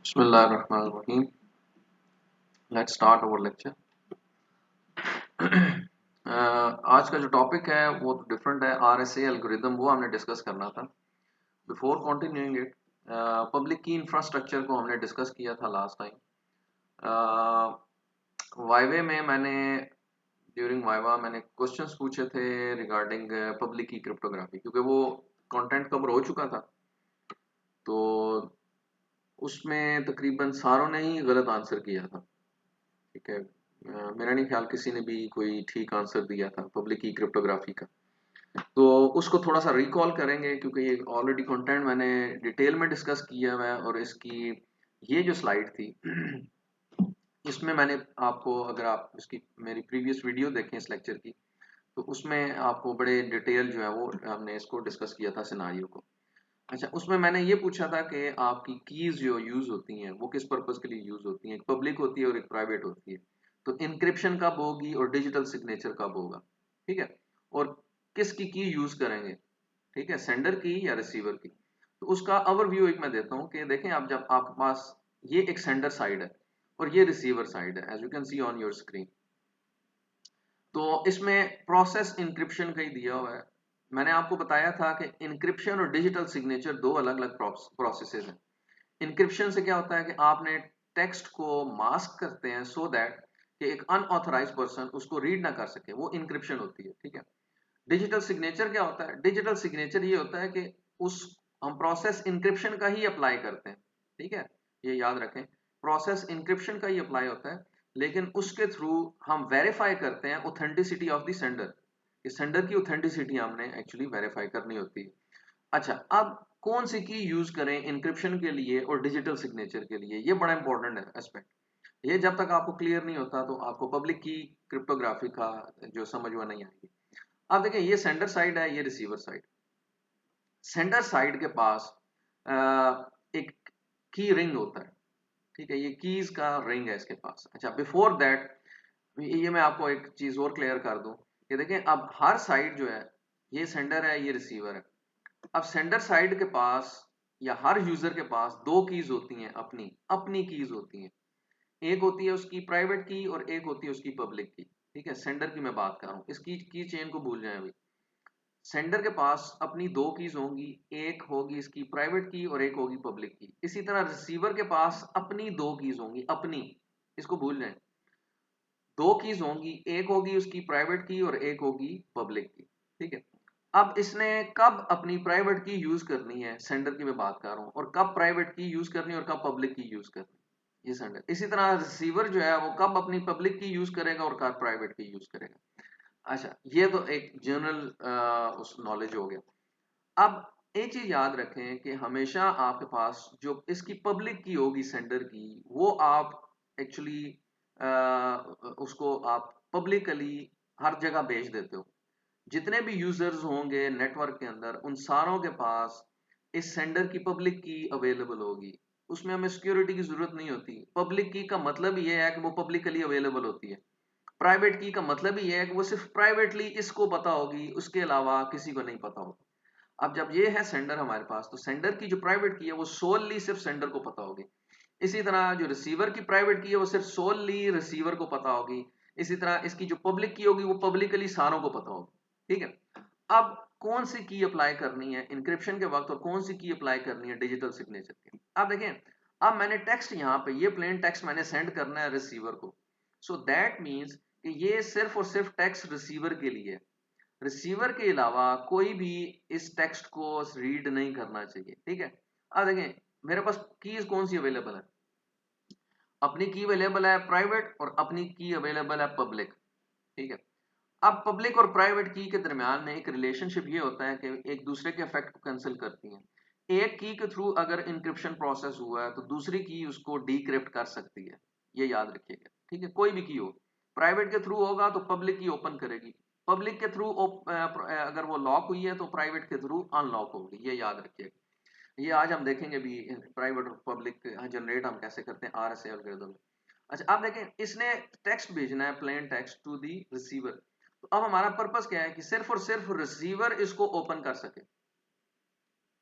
बिस्मिल्लाहिर्रहमानिर्रहीम। Let's start our lecture. आज का जो टॉपिक है वो डिफरेंट है। आरएसए एल्गोरिदम वो हमने डिस्कस करना था। बिफोर कंटिन्यूइंग इट, पब्लिक की इंफ्रास्ट्रक्चर को हमने डिस्कस किया था लास्ट टाइम। वाइवे में ड्यूरिंग वाइवा मैंने क्वेश्चंस पूछे थे रिगार्डिंग पब्लिक की क्रिप्टोग्राफी, क्योंकि वो कंटेंट कवर हो चुका था। तो उसमें तकरीबन सारों ने ही गलत आंसर किया था। ठीक है, मेरा नहीं ख्याल किसी ने भी कोई ठीक आंसर दिया था पब्लिक की क्रिप्टोग्राफी का। तो उसको थोड़ा सा रिकॉल करेंगे, क्योंकि ये ऑलरेडी कंटेंट मैंने डिटेल में डिस्कस किया हुआ है। और इसकी ये जो स्लाइड थी इसमें मैंने आपको, अगर आप इसकी मेरी प्रीवियस वीडियो देखें इस लेक्चर की, तो उसमें आपको बड़े डिटेल जो है वो हमने इसको डिस्कस किया था सिनारियो को। अच्छा, उसमें मैंने ये पूछा था कि आपकी कीज जो यूज होती हैं वो किस पर्पज के लिए यूज होती हैं। एक पब्लिक होती है और एक प्राइवेट होती है। तो इंक्रिप्शन कब होगी और डिजिटल सिग्नेचर कब होगा, ठीक है, और किसकी की यूज करेंगे, ठीक है, सेंडर की या रिसीवर की। तो उसका ओवरव्यू एक मैं देता हूं कि देखें, आप जब आपके पास ये एक सेंडर साइड है और ये रिसीवर साइड है, as you can see on your screen. तो इसमें प्रोसेस इंक्रिप्शन का ही दिया हुआ है। मैंने आपको बताया था कि इंक्रिप्शन और डिजिटल सिग्नेचर दो अलग अलग प्रोसेसेस हैं। इंक्रिप्शन से क्या होता है कि आपने टेक्स्ट को मास्क करते हैं सो दैट कि एक अनऑथराइज पर्सन उसको रीड ना कर सके, वो इंक्रिप्शन होती है, ठीक है। डिजिटल सिग्नेचर क्या होता है? डिजिटल सिग्नेचर ये होता है कि उस हम प्रोसेस इंक्रिप्शन का ही अप्लाई करते हैं, ठीक है, ये याद रखें। प्रोसेस इंक्रिप्शन का ही अप्लाई होता है, लेकिन उसके थ्रू हम वेरीफाई करते हैं ऑथेंटिसिटी ऑफ द सेंडर। इस सेंडर की ऑथेंटिसिटी हमने एक्चुअली वेरीफाई करनी होती है। अच्छा, अब कौन सी की यूज करें इंक्रिप्शन के लिए और डिजिटल सिग्नेचर के लिए, ये बड़ा इंपॉर्टेंट है एस्पेक्ट। ये जब तक आपको क्लियर नहीं होता तो आपको पब्लिक की क्रिप्टोग्राफी का जो समझ वो नहीं आएगी। अब देखिए, ये सेंडर साइड है, ये रिसीवर साइड। सेंडर साइड के पास एक की रिंग होता है, ठीक है, ये कीज का रिंग है इसके पास। अच्छा, बिफोर दैट ये मैं आपको एक चीज और क्लियर कर दूं कि देखें, अब हर साइड जो है, ये सेंडर है, ये रिसीवर है। अब सेंडर साइड के पास या हर यूजर के पास दो कीज होती हैं, अपनी अपनी कीज होती हैं। एक होती है उसकी प्राइवेट की और एक होती है उसकी पब्लिक की, ठीक है। सेंडर की मैं बात कर रहा हूं, इसकी की चेन को भूल जाए अभी। सेंडर के पास अपनी दो कीज होंगी, एक होगी इसकी प्राइवेट की और एक होगी पब्लिक की। इसी तरह रिसीवर के पास अपनी दो कीज होंगी, अपनी, इसको भूल जाएं। दो कीज होंगी, एक होगी उसकी प्राइवेट की और एक होगी पब्लिक की, ठीक है। अब इसने कब अपनी प्राइवेट की यूज करनी है, सेंडर की मैं बात कर रहा हूं, और कब प्राइवेट की यूज करनी है और कब पब्लिक की यूज करनी है, ये सेंडर। इसी तरह रिसीवर जो है वो कब अपनी पब्लिक की यूज करेगा और कब प्राइवेट की यूज करेगा। अच्छा, ये तो एक जनरल उस नॉलेज हो गया। अब एक चीज याद रखें कि हमेशा आपके पास जो इसकी पब्लिक की होगी सेंडर की, वो आप एक्चुअली उसको आप पब्लिकली हर जगह भेज देते हो। जितने भी यूजर्स होंगे नेटवर्क के अंदर, उन सारों के पास इस सेंडर की पब्लिक की अवेलेबल होगी। उसमें हमें सिक्योरिटी की जरूरत नहीं होती। पब्लिक की का मतलब ये है कि वो पब्लिकली अवेलेबल होती है। प्राइवेट की का मतलब ये है कि वो सिर्फ प्राइवेटली इसको पता होगी, उसके अलावा किसी को नहीं पता होगा। अब जब ये है सेंडर हमारे पास, तो सेंडर की जो प्राइवेट की है वो सोलली सिर्फ सेंडर को पता होगी। इसी तरह जो रिसीवर की प्राइवेट की है वो सिर्फ सोलली रिसीवर को पता होगी। इसी तरह इसकी जो पब्लिक की होगी वो पब्लिकली सारों को पता होगी, ठीक है। अब कौन सी की अप्लाई करनी है इंक्रिप्शन के वक्त और कौन सी की अप्लाई करनी है डिजिटल सिग्नेचर के। अब देखें, अब मैंने टेक्स्ट यहाँ पे, ये प्लेन टेक्स्ट मैंने सेंड करना है रिसीवर को। सो दैट मीन्स कि ये सिर्फ और सिर्फ टेक्स्ट रिसीवर के लिए है। रिसीवर के अलावा कोई भी इस टेक्स्ट को रीड नहीं करना चाहिए, ठीक है। अब देखें, मेरे पास कीज कौन सी अवेलेबल है? अपनी की अवेलेबल है प्राइवेट और अपनी की अवेलेबल है पब्लिक, ठीक है। अब पब्लिक और प्राइवेट की के दरमियान में एक रिलेशनशिप ये होता है कि एक दूसरे के इफेक्ट को कैंसिल करती हैं। एक की के थ्रू अगर इंक्रिप्शन प्रोसेस हुआ है तो दूसरी की उसको डीक्रिप्ट कर सकती है, ये याद रखिएगा, ठीक है। कोई भी की हो, प्राइवेट के थ्रू होगा तो पब्लिक की ओपन करेगी, पब्लिक के थ्रू अगर वो लॉक हुई है तो प्राइवेट के थ्रू अनलॉक होगी, ये याद रखिएगा। ये आज हम देखेंगे भी प्राइवेट और पब्लिक जनरेट हम कैसे करते हैं आरएसए एल्गोरिथम में। अच्छा, आप देखें, इसने टेक्स्ट भेजना है, plain text to the receiver. तो अब हमारा पर्पस क्या है कि सिर्फ और सिर्फ रिसीवर इसको ओपन कर सके,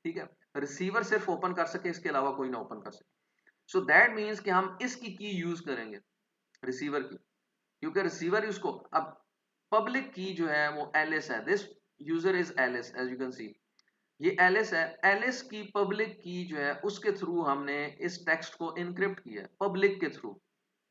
ठीक है। रिसीवर सिर्फ ओपन कर सके, इसके अलावा कोई ना ओपन कर सके। सो दैट मीन्स कि हम इसकी की यूज करेंगे, रिसीवर की, क्योंकि रिसीवर उसको, अब पब्लिक की जो है वो एलिस है, this user is Alice as you can see, ये एलिस है, एलिस की पब्लिक की जो है उसके थ्रू हमने इस टेक्स्ट को इनक्रिप्ट किया है, पब्लिक के थ्रू,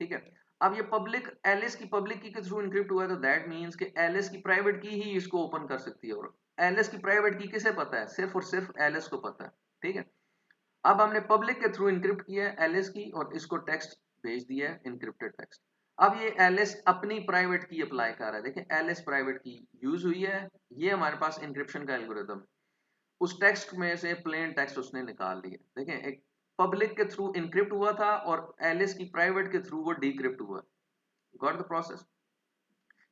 ठीक है। अब ये पब्लिक एलिस की पब्लिक की के थ्रू इनक्रिप्ट हुआ है, तो दैट मीन्स कि एलिस की प्राइवेट की ही इसको ओपन कर सकती है, और एलिस की प्राइवेट की किसे पता है, सिर्फ और सिर्फ एलिस को पता है, ठीक है। अब हमने पब्लिक के थ्रू इनक्रिप्ट किया है एलिस की, और इसको टेक्स्ट भेज दिया है, इनक्रिप्टेड टेक्स्ट। अब ये एलिस अपनी प्राइवेट की अप्लाई कर रहा है, देखें एलिस प्राइवेट की यूज हुई है, ये हमारे पास इनक्रिप्शन का एल्गोरिथम, उस टेक्स्ट में से प्लेन टेक्स्ट उसने निकाल लिया, देखें एक पब्लिक के थ्रू इनक्रिप्ट हुआ था और एलिस की प्राइवेट के थ्रू वो डिक्रिप्ट हुआ, गॉट द प्रोसेस,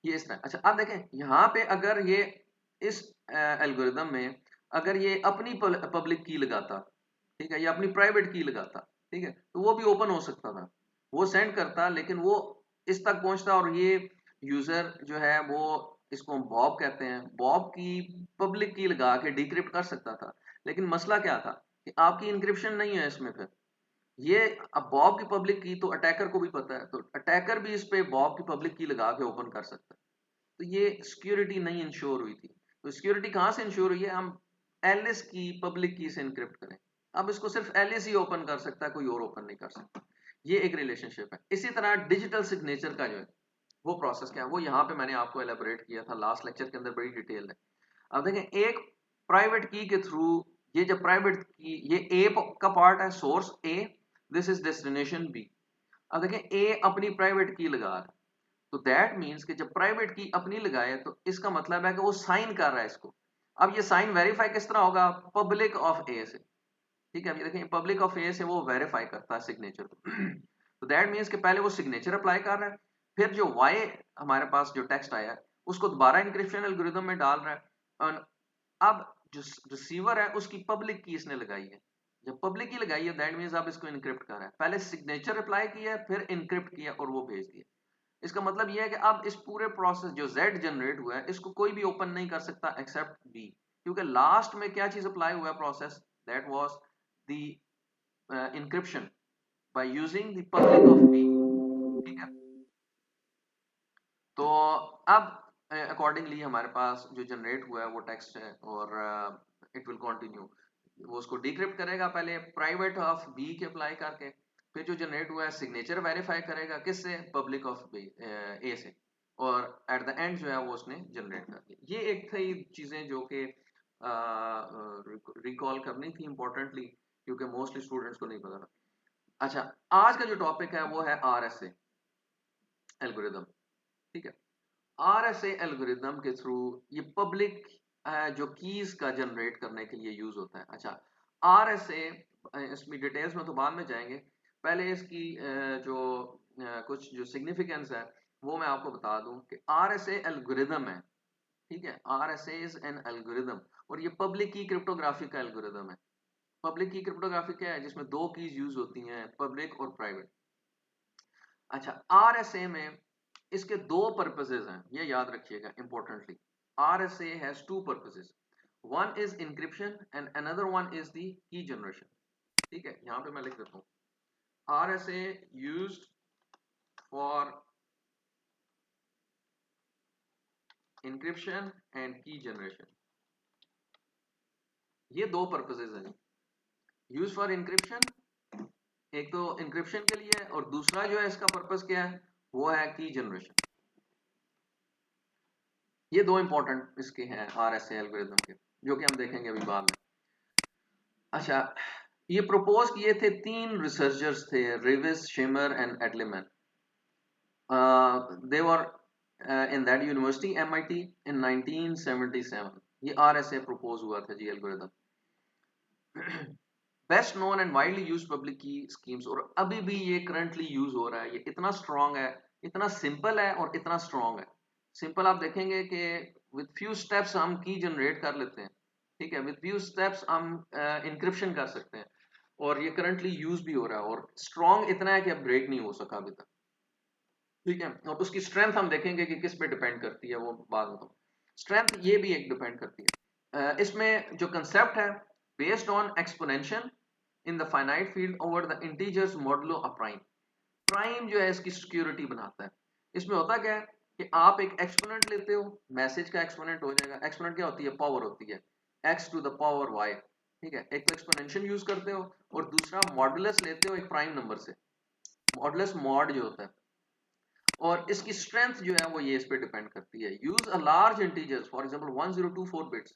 ये इस तरह। अच्छा अब देखें यहाँ पे अगर ये इस एल्गोरिथम में अगर ये अपनी पब्लिक की लगाता, ठीक है, या अपनी प्राइवेट की लगाता, ठीक है, तो वो भी ओपन हो सकता था, वो सेंड करता, लेकिन वो इस तक पहुंचता, और ये यूजर जो है वो, इसको बॉब कहते हैं, बॉब की पब्लिक की लगा के डिक्रिप्ट कर सकता था, लेकिन मसला क्या था कि आपकी इंक्रिप्शन नहीं है इसमें, फिर ये, अब बॉब की पब्लिक की तो अटैकर को भी पता है, तो अटैकर भी इस पे बॉब की पब्लिक की लगा के ओपन कर सकता है, तो ये सिक्योरिटी नहीं इंश्योर हुई थी। तो सिक्योरिटी कहां से इंश्योर हुई है, हम एलिस की पब्लिक की से इनक्रिप्ट करें, अब इसको सिर्फ एलिस ही ओपन कर सकता है, कोई और ओपन नहीं कर सकता, ये एक रिलेशनशिप है। इसी तरह डिजिटल सिग्नेचर का जो है वो प्रोसेस क्या है, वो यहाँ पे मैंने आपको एलेबोरेट किया था लास्ट लेक्चर के अंदर, बड़ी डिटेल है। अब देखें एक प्राइवेट की के थ्रू, ये जब प्राइवेट की, ये ए का पार्ट है, source A, this is destination B. अब देखें ए अपनी प्राइवेट की लगा रहा है, तो दैट मीन्स कि जब प्राइवेट की अपनी लगाए तो इसका मतलब है कि वो साइन कर रहा है इसको। अब ये साइन वेरीफाई किस तरह होगा, पब्लिक ऑफ ए से, ठीक है, अभी देखें पब्लिक ऑफ ए से वो वेरीफाई करता है सिग्नेचर को तो दैट मीन्स कि पहले वो सिग्नेचर अप्लाई कर रहा है, फिर जो वाई हमारे पास जो टेक्स्ट आया है उसको दोबारा इंक्रिप्शन एल्गोरिथम में डाल रहा है, और अब जो रिसीवर है उसकी पब्लिक की इसने लगाई है, जब पब्लिक की लगाई है दैट मीन्स अब इसको इनक्रिप्ट कर रहा है, पहले सिग्नेचर अप्लाई किया है, फिर इनक्रिप्ट किया और वो भेज दिया। इसका मतलब यह है कि अब इस पूरे प्रोसेस जो Z जनरेट हुआ है इसको कोई भी ओपन नहीं कर सकता एक्सेप्ट B, क्योंकि लास्ट में क्या चीज अप्लाई हुआ है process, that was the encryption by using the public of B, ठीक है। तो अब अकॉर्डिंगली हमारे पास जो जनरेट हुआ है वो टेक्स्ट है, और इट विल कंटिन्यू, वो उसको डिक्रिप्ट करेगा पहले प्राइवेट ऑफ बी के अप्लाई करके, फिर जो जनरेट हुआ है सिग्नेचर वेरीफाई करेगा किससे, पब्लिक ऑफ बी ए से, और एट द एंड जो है वो उसने जनरेट कर दिया। ये एक थी चीजें जो कि रिकॉल करनी थी इंपॉर्टेंटली, क्योंकि मोस्टली स्टूडेंट्स को नहीं पता था। अच्छा आज का जो टॉपिक है वो है RSA एल्गोरिदम, ठीक है। RSA एल्गोरिदम के थ्रू ये पब्लिक जो कीज का जनरेट करने के लिए यूज होता है। अच्छा RSA, इसमें डिटेल्स में तो बाद में जाएंगे, पहले इसकी जो कुछ जो सिग्निफिकेंस है वो मैं आपको बता दूं कि RSA एल्गोरिदम है, ठीक है, RSA इज एन एल्गोरिदम, और ये पब्लिक की क्रिप्टोग्राफी का एल्गोरिदम है। पब्लिक की क्रिप्टोग्राफी क्या है, जिसमें दो कीज यूज होती हैं, पब्लिक और प्राइवेट। अच्छा RSA में इसके दो पर्पसेस हैं, ये याद रखिएगा importantly. RSA has two purposes, one is encryption and another one is the key generation, ठीक है, यहां पे मैं लिख देता हूं RSA used for encryption and key generation, ये दो पर्पसेस हैं। यूज फॉर इंक्रिप्शन, एक तो इंक्रिप्शन के लिए, और दूसरा जो है इसका पर्पस क्या है वो है की जनरेशन। ये दो इंपॉर्टेंट इसके हैं RSA एल्गोरिथम के, जो कि हम देखेंगे अभी बाद में। अच्छा ये प्रपोज किए थे तीन रिसर्चर्स थे, Rivest, Shamir and Adleman, they were in that university MIT in 1977, ये RSA प्रपोज हुआ था जी algorithm. Best known and widely used public key schemes, और अभी भी ये करंटली यूज हो रहा है, ये इतना स्ट्रांग है, इतना सिंपल है और इतना स्ट्रांग है। सिंपल आप देखेंगे कि विद फ्यू स्टेप्स हम की जनरेट कर लेते हैं, ठीक है, विद फ्यू स्टेप्स हम इंक्रिप्शन कर सकते हैं, और ये करंटली यूज भी हो रहा है, और स्ट्रांग इतना है कि अब ब्रेक नहीं हो सका अभी तक, ठीक है। और उसकी स्ट्रेंथ हम देखेंगे कि किस पे डिपेंड करती है, वो बाद में स्ट्रेंथ ये भी एक डिपेंड करती है। इसमें जो कंसेप्ट है based on exponential, in the finite field over the integers modulo a prime. Prime जो है इसकी सिक्योरिटी बनाता है। इसमें होता क्या है कि आप एक एक्सपोनेंट लेते हो, मैसेज का एक्सपोनेंट हो जाएगा। एक्सपोनेंट क्या होती है? पावर होती है, x to the power y। ठीक है, एक तो एक्सपोनेंशियल यूज करते हो और दूसरा मॉडुलस लेते हो एक प्राइम नंबर से, मॉडुलस मॉड जो होता है। और इसकी स्ट्रेंथ जो है वो ये इस पे डिपेंड करती है। Use a large integers, for example 1024 bits.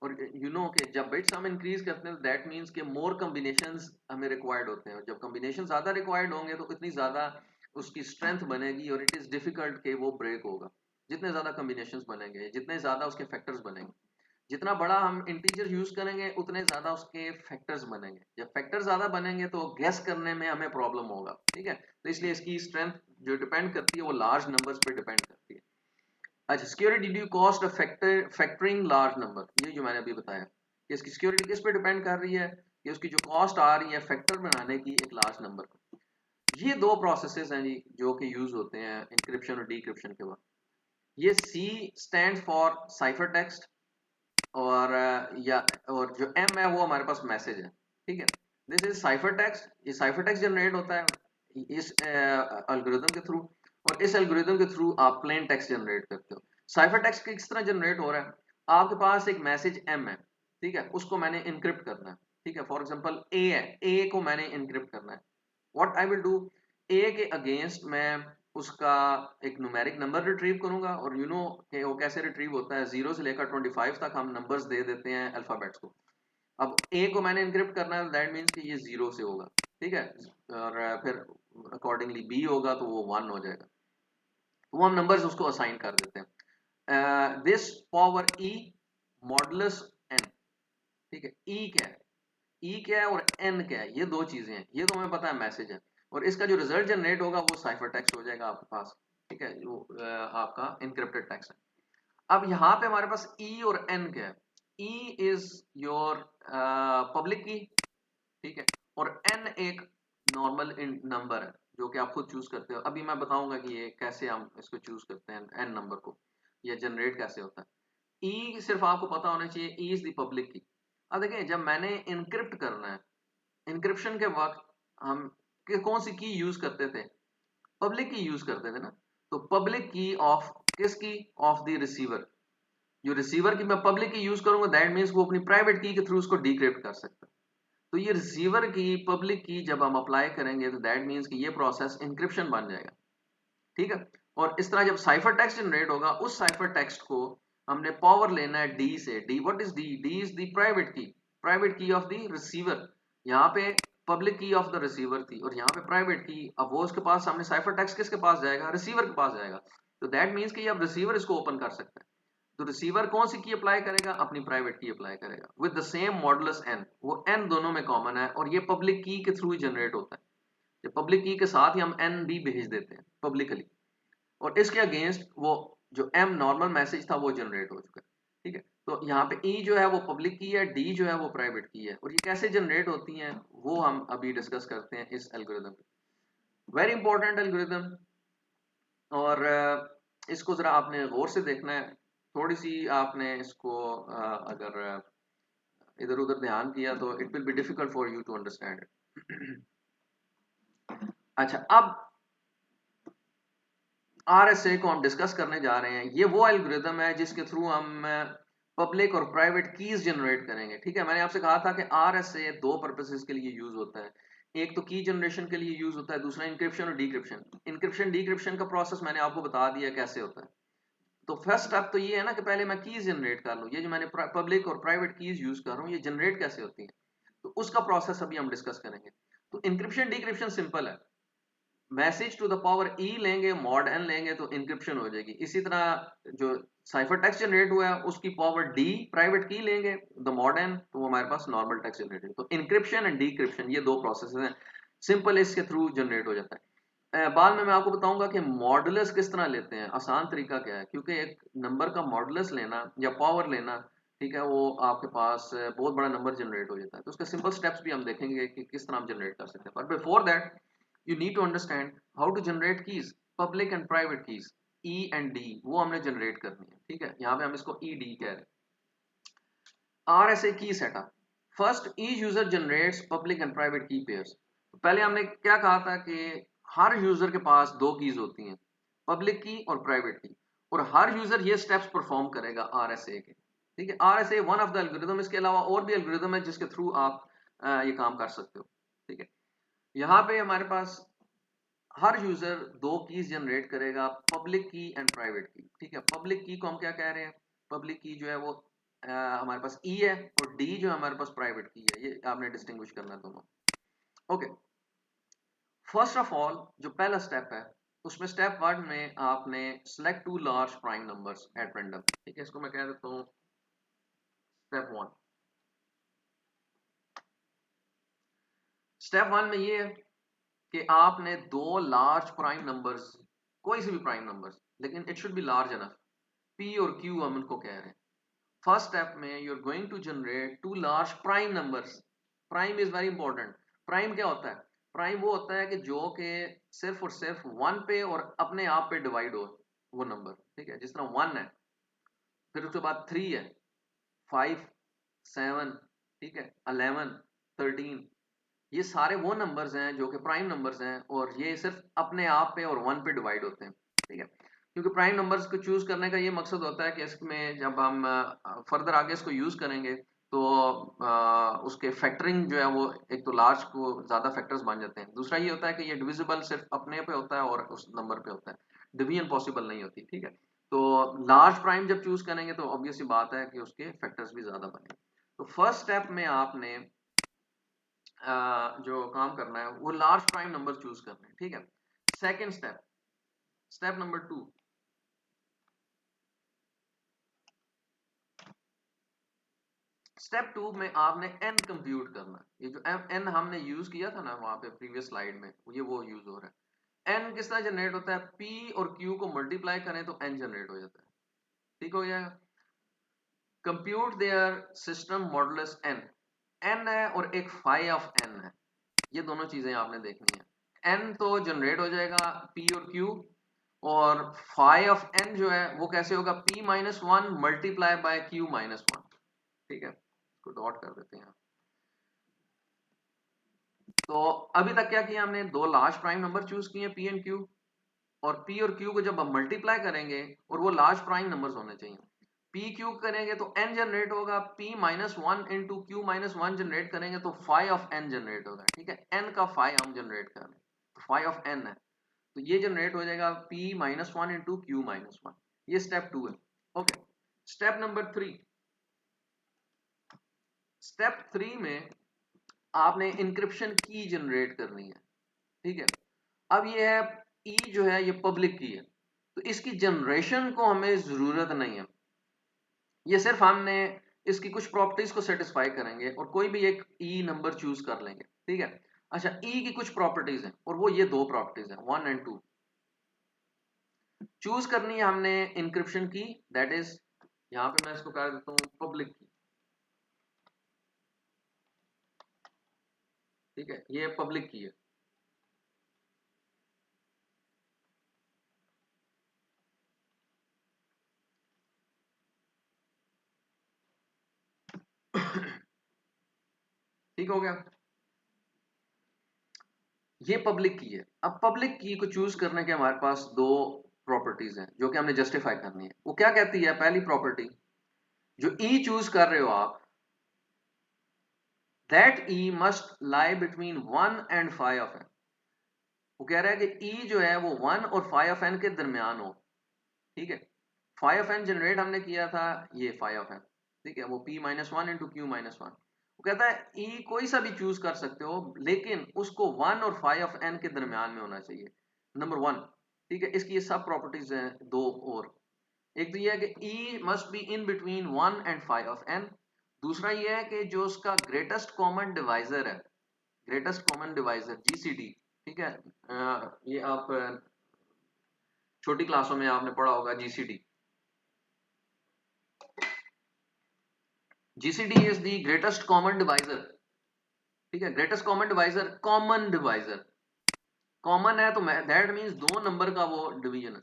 और यू नो कि जब बिट्स हम इंक्रीज करते हैं दैट मींस कि मोर कॉम्बिनेशंस हमें रिक्वायर्ड होते हैं। जब कॉम्बिनेशन ज्यादा रिक्वायर्ड होंगे तो इतनी ज्यादा उसकी स्ट्रेंथ बनेगी और इट इज डिफिकल्ट कि वो ब्रेक होगा। जितने ज्यादा कॉम्बिनेशंस बनेंगे, जितने ज्यादा उसके फैक्टर्स बनेंगे, जितना बड़ा हम इंटीजर यूज करेंगे उतने ज्यादा उसके फैक्टर्स बनेंगे। जब फैक्टर ज्यादा बनेंगे तो गेस करने में हमें प्रॉब्लम होगा। ठीक है, तो इसलिए इसकी स्ट्रेंथ जो डिपेंड करती है वो लार्ज नंबर्स पे डिपेंड करती है। अच्छा, security due cost of factoring large number, ये जो मैंने अभी बताया कि इसकी सिक्योरिटी किस पे डिपेंड कर रही है कि उसकी जो कॉस्ट आ रही है फैक्टर बनाने की एक लार्ज नंबर का। ये दो प्रोसेसेस हैं जी जो कि यूज होते हैं इंक्रिप्शन और डीक्रिप्शन के बाद। ये C stand for cipher text और या और जो M है वो हमारे पास मैसेज है। ठीक है, दिस इज साइफर टेक्स्ट। ये साइफर टेक्स्ट जनरेट होता है इस एल्गोरिथम के थ्रू, और इस एल्गोरिथम के थ्रू आप प्लेन टेक्स्ट जनरेट करते हो। साइफर टेक्स्ट किस तरह जनरेट हो रहा है? आपके पास एक मैसेज M है, ठीक है, उसको मैंने इनक्रिप्ट करना है। ठीक है, फॉर एग्जांपल A है, A को मैंने इनक्रिप्ट करना है। What I will do, A के अगेंस्ट मैं उसका एक न्यूमेरिक नंबर रिट्रीव करूंगा। और यू नो कि वो कैसे रिट्रीव होता है, 0 से लेकर 25 तक हम नंबर्स दे देते हैं अल्फाबेट्स को। अब A को मैंने इनक्रिप्ट करना है, दैट मीन्स कि ये 0 से होगा। ठीक है, और फिर अकॉर्डिंगली B होगा तो वो 1 हो जाएगा। तो वो हम नंबर्स उसको असाइन कर देते हैं। This power E modulus n। ठीक है, E क्या है, E क्या है और N क्या है, ये दो चीजें हैं। ये तो हमें पता है मैसेज है, और इसका जो रिजल्ट जनरेट होगा वो साइफर टेक्स्ट हो जाएगा आपके पास। ठीक है, जो आपका इनक्रिप्टेड टेक्स्ट है। अब यहाँ पे हमारे पास E और N क्या है? E इज योर पब्लिक की, ठीक है, और N एक नॉर्मल नंबर है जो कि आप खुद चूज करते हो। अभी मैं बताऊंगा कि ये कैसे हम इसको चूज करते हैं N नंबर को, या जनरेट कैसे होता है। E सिर्फ आपको पता होना चाहिए, E इज द पब्लिक की। अब देखिए, जब मैंने इनक्रिप्ट करना है, इंक्रिप्शन के वक्त हम कौन सी की यूज करते थे? पब्लिक की यूज करते थे ना। तो पब्लिक की ऑफ किसकी? Of the receiver. जो रिसीवर की मैं पब्लिक की यूज करूंगा दैट मीन्स वो अपनी प्राइवेट की के थ्रू उसको डिक्रिप्ट कर सकता है। तो ये रिसीवर की पब्लिक की जब हम अप्लाई करेंगे तो दैट मीन्स कि ये प्रोसेस इंक्रिप्शन बन जाएगा। ठीक है, और इस तरह जब साइफर टेक्स्ट जनरेट होगा, उस साइफर टेक्स्ट को हमने पावर लेना है डी से। D, what is D? D is the private की, प्राइवेट की ऑफ द रिसीवर। यहाँ पे पब्लिक की ऑफ द रिसीवर थी और यहाँ पे प्राइवेट की। अब वो उसके पास सामने साइफर टेक्स्ट किसके पास जाएगा? रिसीवर के पास जाएगा। तो दैट मीन्स कि अब रिसीवर इसको ओपन कर सकता है। तो रिसीवर कौन सी की अप्लाई करेगा? अपनी प्राइवेट की अप्लाई करेगा with the same modulus n। वो n दोनों में कॉमन है और ये पब्लिक की के थ्रू ही जनरेट होता है। ये पब्लिक की के साथ ही हम n भी भेज देते हैं पब्लिकली, और इसके अगेंस्ट वो जो m नॉर्मल मैसेज था वो जनरेट हो चुका है। ठीक है, तो यहाँ पे e जो है वो पब्लिक की है, d जो है वो प्राइवेट की है। और ये कैसे जनरेट होती हैं वो हम अभी डिस्कस करते हैं इस एल्गोरिथम। वेरी इंपॉर्टेंट एल्गोरिथम, और इसको जरा आपने गौर से देखना है। थोड़ी सी आपने इसको अगर इधर उधर ध्यान किया तो it will be difficult for you to understand it. अच्छा, अब RSA को हम डिस्कस करने जा रहे हैं। ये वो एल्गोरिथम है जिसके थ्रू हम पब्लिक और प्राइवेट कीज जनरेट करेंगे। ठीक है, मैंने आपसे कहा था कि RSA दो पर्पसेस के लिए यूज होता है। एक तो की जनरेशन के लिए यूज होता है, दूसरा इंक्रिप्शन और डिक्रिप्शन। इंक्रिप्शन डिक्रिप्शन का प्रोसेस मैंने आपको बता दिया कैसे होता है। तो फर्स्ट स्टेप तो ये है ना कि पहले मैं कीज जनरेट कर लूँ। ये जो मैंने पब्लिक और प्राइवेट कीज यूज कर रहा हूँ ये जनरेट कैसे होती है, तो उसका प्रोसेस अभी हम डिस्कस करेंगे। तो इंक्रिप्शन डिक्रिप्शन सिंपल है। मैसेज टू द पावर ई लेंगे, मॉड एन लेंगे तो इंक्रिप्शन हो जाएगी। इसी तरह जो साइफर टेक्स्ट जनरेट हुआ है उसकी पावर डी प्राइवेट की लेंगे, द मॉड एन, तो वो हमारे पास नॉर्मल टेक्स्ट जनरेट है। तो इंक्रिप्शन एंड डिक्रिप्शन ये दो प्रोसेस हैं, सिंपल इसके थ्रू जनरेट हो जाता है। बाद में मैं आपको बताऊंगा कि मॉडुलस किस तरह लेते हैं, आसान तरीका क्या है, क्योंकि एक नंबर का मॉडुलस लेना या पावर लेना, ठीक है, वो आपके पास बहुत बड़ा नंबर जनरेट हो जाता है। तो उसके सिंपल स्टेप्स भी हम देखेंगे कि किस तरह हम जनरेट कर सकते हैं। But before that you need to understand how to generate keys, public and private keys, E and D वो हमने generate करनी है। ठीक है, यहाँ पे हम इसको ED कह रहे हैं। RSA की setup, first each user generates public and private की पेयर्स। पहले हमने क्या कहा था कि हर यूजर के पास दो कीज होती हैं, पब्लिक की और प्राइवेट की, और हर यूजर ये स्टेप्स परफॉर्म करेगा आरएसए के। ठीक है, RSA one of the algorithm, इसके अलावा और भी एल्गोरिथम है जिसके थ्रू आप ये काम कर सकते हो। ठीक है, यहाँ पे हमारे पास हर यूजर दो कीज जनरेट करेगा, पब्लिक की एंड प्राइवेट की। ठीक है, पब्लिक की को हम क्या कह रहे हैं, पब्लिक की जो है वो हमारे पास ई है, और डी जो है हमारे पास प्राइवेट की है। ये आपने डिस्टिंग्विश करना है दोनों। ओके, फर्स्ट ऑफ ऑल जो पहला स्टेप है, उसमें स्टेप वन में आपने select two large prime numbers at random. ठीक है, इसको मैं कह देता हूँ स्टेप वन। स्टेप वन में ये है कि आपने दो लार्ज प्राइम नंबर्स, कोई से भी प्राइम नंबर्स, लेकिन it should be large enough, P और क्यू हम उनको कह रहे हैं। फर्स्ट स्टेप में you are going to generate two large prime numbers. Prime is very important. Prime क्या होता है? प्राइम वो होता है कि जो कि सिर्फ और सिर्फ वन पे और अपने आप पे डिवाइड हो वो नंबर। ठीक है, जिस तरह वन है, फिर उसके बाद थ्री है, फाइव, सेवन, ठीक है, 11, 13, ये सारे वो नंबर्स हैं जो कि प्राइम नंबर्स हैं, और ये सिर्फ अपने आप पे और वन पे डिवाइड होते हैं। ठीक है, क्योंकि प्राइम नंबर्स को चूज करने का ये मकसद होता है कि इसमें जब हम फर्दर आगे इसको यूज करेंगे तो उसके फैक्टरिंग जो है वो एक तो लार्ज को ज्यादा फैक्टर्स बन जाते हैं, दूसरा ये होता है कि ये डिविजिबल सिर्फ अपने पे होता है और उस नंबर पे होता है, डिवीजन पॉसिबल नहीं होती। ठीक है, तो लार्ज प्राइम जब चूज करेंगे तो ऑब्वियस सी बात है कि उसके फैक्टर्स भी ज्यादा बने। तो फर्स्ट स्टेप में आपने जो काम करना है वो लार्ज प्राइम नंबर चूज करना है। ठीक है, second step, step number two, step two में आपने एन कंप्यूट करना है। ये जो एन हमने यूज किया था ना वहां पे प्रीवियस स्लाइड में, ये वो यूज हो रहा है। एन किस तरह जनरेट होता है? पी और क्यू को मल्टीप्लाई करें तो एन जनरेट हो जाता है। ठीक हो जाएगा। Compute their system modulus N, N है और एक फाई ऑफ एन है, ये दोनों चीजें आपने देखनी है। एन तो जनरेट हो जाएगा पी और क्यू, और फाई ऑफ एन जो है वो कैसे होगा? P minus one multiply by Q minus one. ठीक है, इसको डॉट कर देते हैं। तो अभी तक क्या किया हमने? दो लार्ज प्राइम नंबर चूज किए, पी एंड क्यू, और पी और क्यू को जब हम मल्टीप्लाई करेंगे, और वो लार्ज प्राइम नंबर्स होने चाहिए, पी क्यू करेंगे तो एन जनरेट होगा, P minus one into Q minus one generate करेंगे तो फाई ऑफ एन जनरेट होगा। ठीक है, एन का फाई हम जनरेट कर रहे हैं, तो फाई ऑफ एन है, तो ये जनरेट हो जाएगा P minus one into Q minus one. ये स्टेप टू है। Okay, step number three, step three में आपने इंक्रिप्शन की जनरेट करनी है। ठीक है, अब ये है ई जो है ये पब्लिक की है, तो इसकी जनरेशन को हमें जरूरत नहीं है, ये सिर्फ हमने इसकी कुछ प्रॉपर्टीज को सेटिस्फाई करेंगे और कोई भी एक ई नंबर चूज कर लेंगे। ठीक है, अच्छा, ई की कुछ प्रॉपर्टीज हैं और वो ये दो प्रॉपर्टीज हैं, वन एंड टू। चूज करनी है हमने इंक्रिप्शन की, दैट इज यहां पे मैं इसको कर देता हूं पब्लिक की। ठीक है, ये पब्लिक की है। ठीक हो गया, ये पब्लिक की है। अब पब्लिक की को चूज करने के हमारे पास दो प्रॉपर्टीज हैं जो कि हमने जस्टिफाई करनी है। वो क्या कहती है? पहली प्रॉपर्टी, जो ई चूज कर रहे हो आप, that E must lie between one and five of N. वो कह रहा है कि ई जो है वो वन और फाइव ऑफ एन के दरमियान हो। ठीक है, फाइव ऑफ एन जनरेट हमने किया था, ये फाइव ऑफ एन। ठीक है, वो P minus one into Q minus one. वो कहता है ई कोई सा भी चूज कर सकते हो, लेकिन उसको वन और फाइव ऑफ एन के दरमियान में होना चाहिए, नंबर वन। ठीक है, इसकी ये सब प्रॉपर्टीज हैं दो और। एक तो ये है कि e must be in between one and five of n. दूसरा ये है कि जो उसका ग्रेटेस्ट कॉमन डिवाइजर है, ग्रेटेस्ट कॉमन डिवाइजर जीसीडी। ठीक है, ये आप छोटी क्लासों में आपने पढ़ा होगा GCD. GCD is the greatest common divisor. ठीक है, greatest common divisor, common divisor, common है तो दैट मींस दो नंबर का वो डिवीजन है,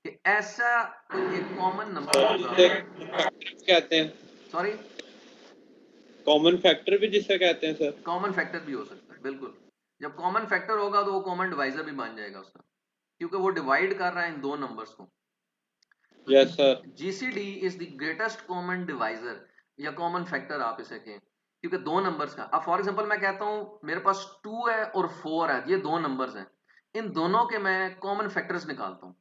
कि ऐसा कोई एक कॉमन नंबर होगा। कहते हैं सॉरी, कॉमन फैक्टर भी जिसे कहते हैं सर? कॉमन फैक्टर भी हो सकता है, बिल्कुल। जब कॉमन फैक्टर होगा तो वो कॉमन डिवाइजर भी बन जाएगा उसका, क्योंकि वो डिवाइड कर रहा है इन दो नंबर्स को। तो yes sir. GCD is the greatest common divisor या कॉमन फैक्टर आप इसे कहें, क्योंकि दो नंबर्स का। अब फॉर एग्जांपल मैं कहता हूं मेरे पास 2 है और 4 है, ये दो नंबर्स हैं, इन दोनों के मैं कॉमन फैक्टर्स निकालता हूं,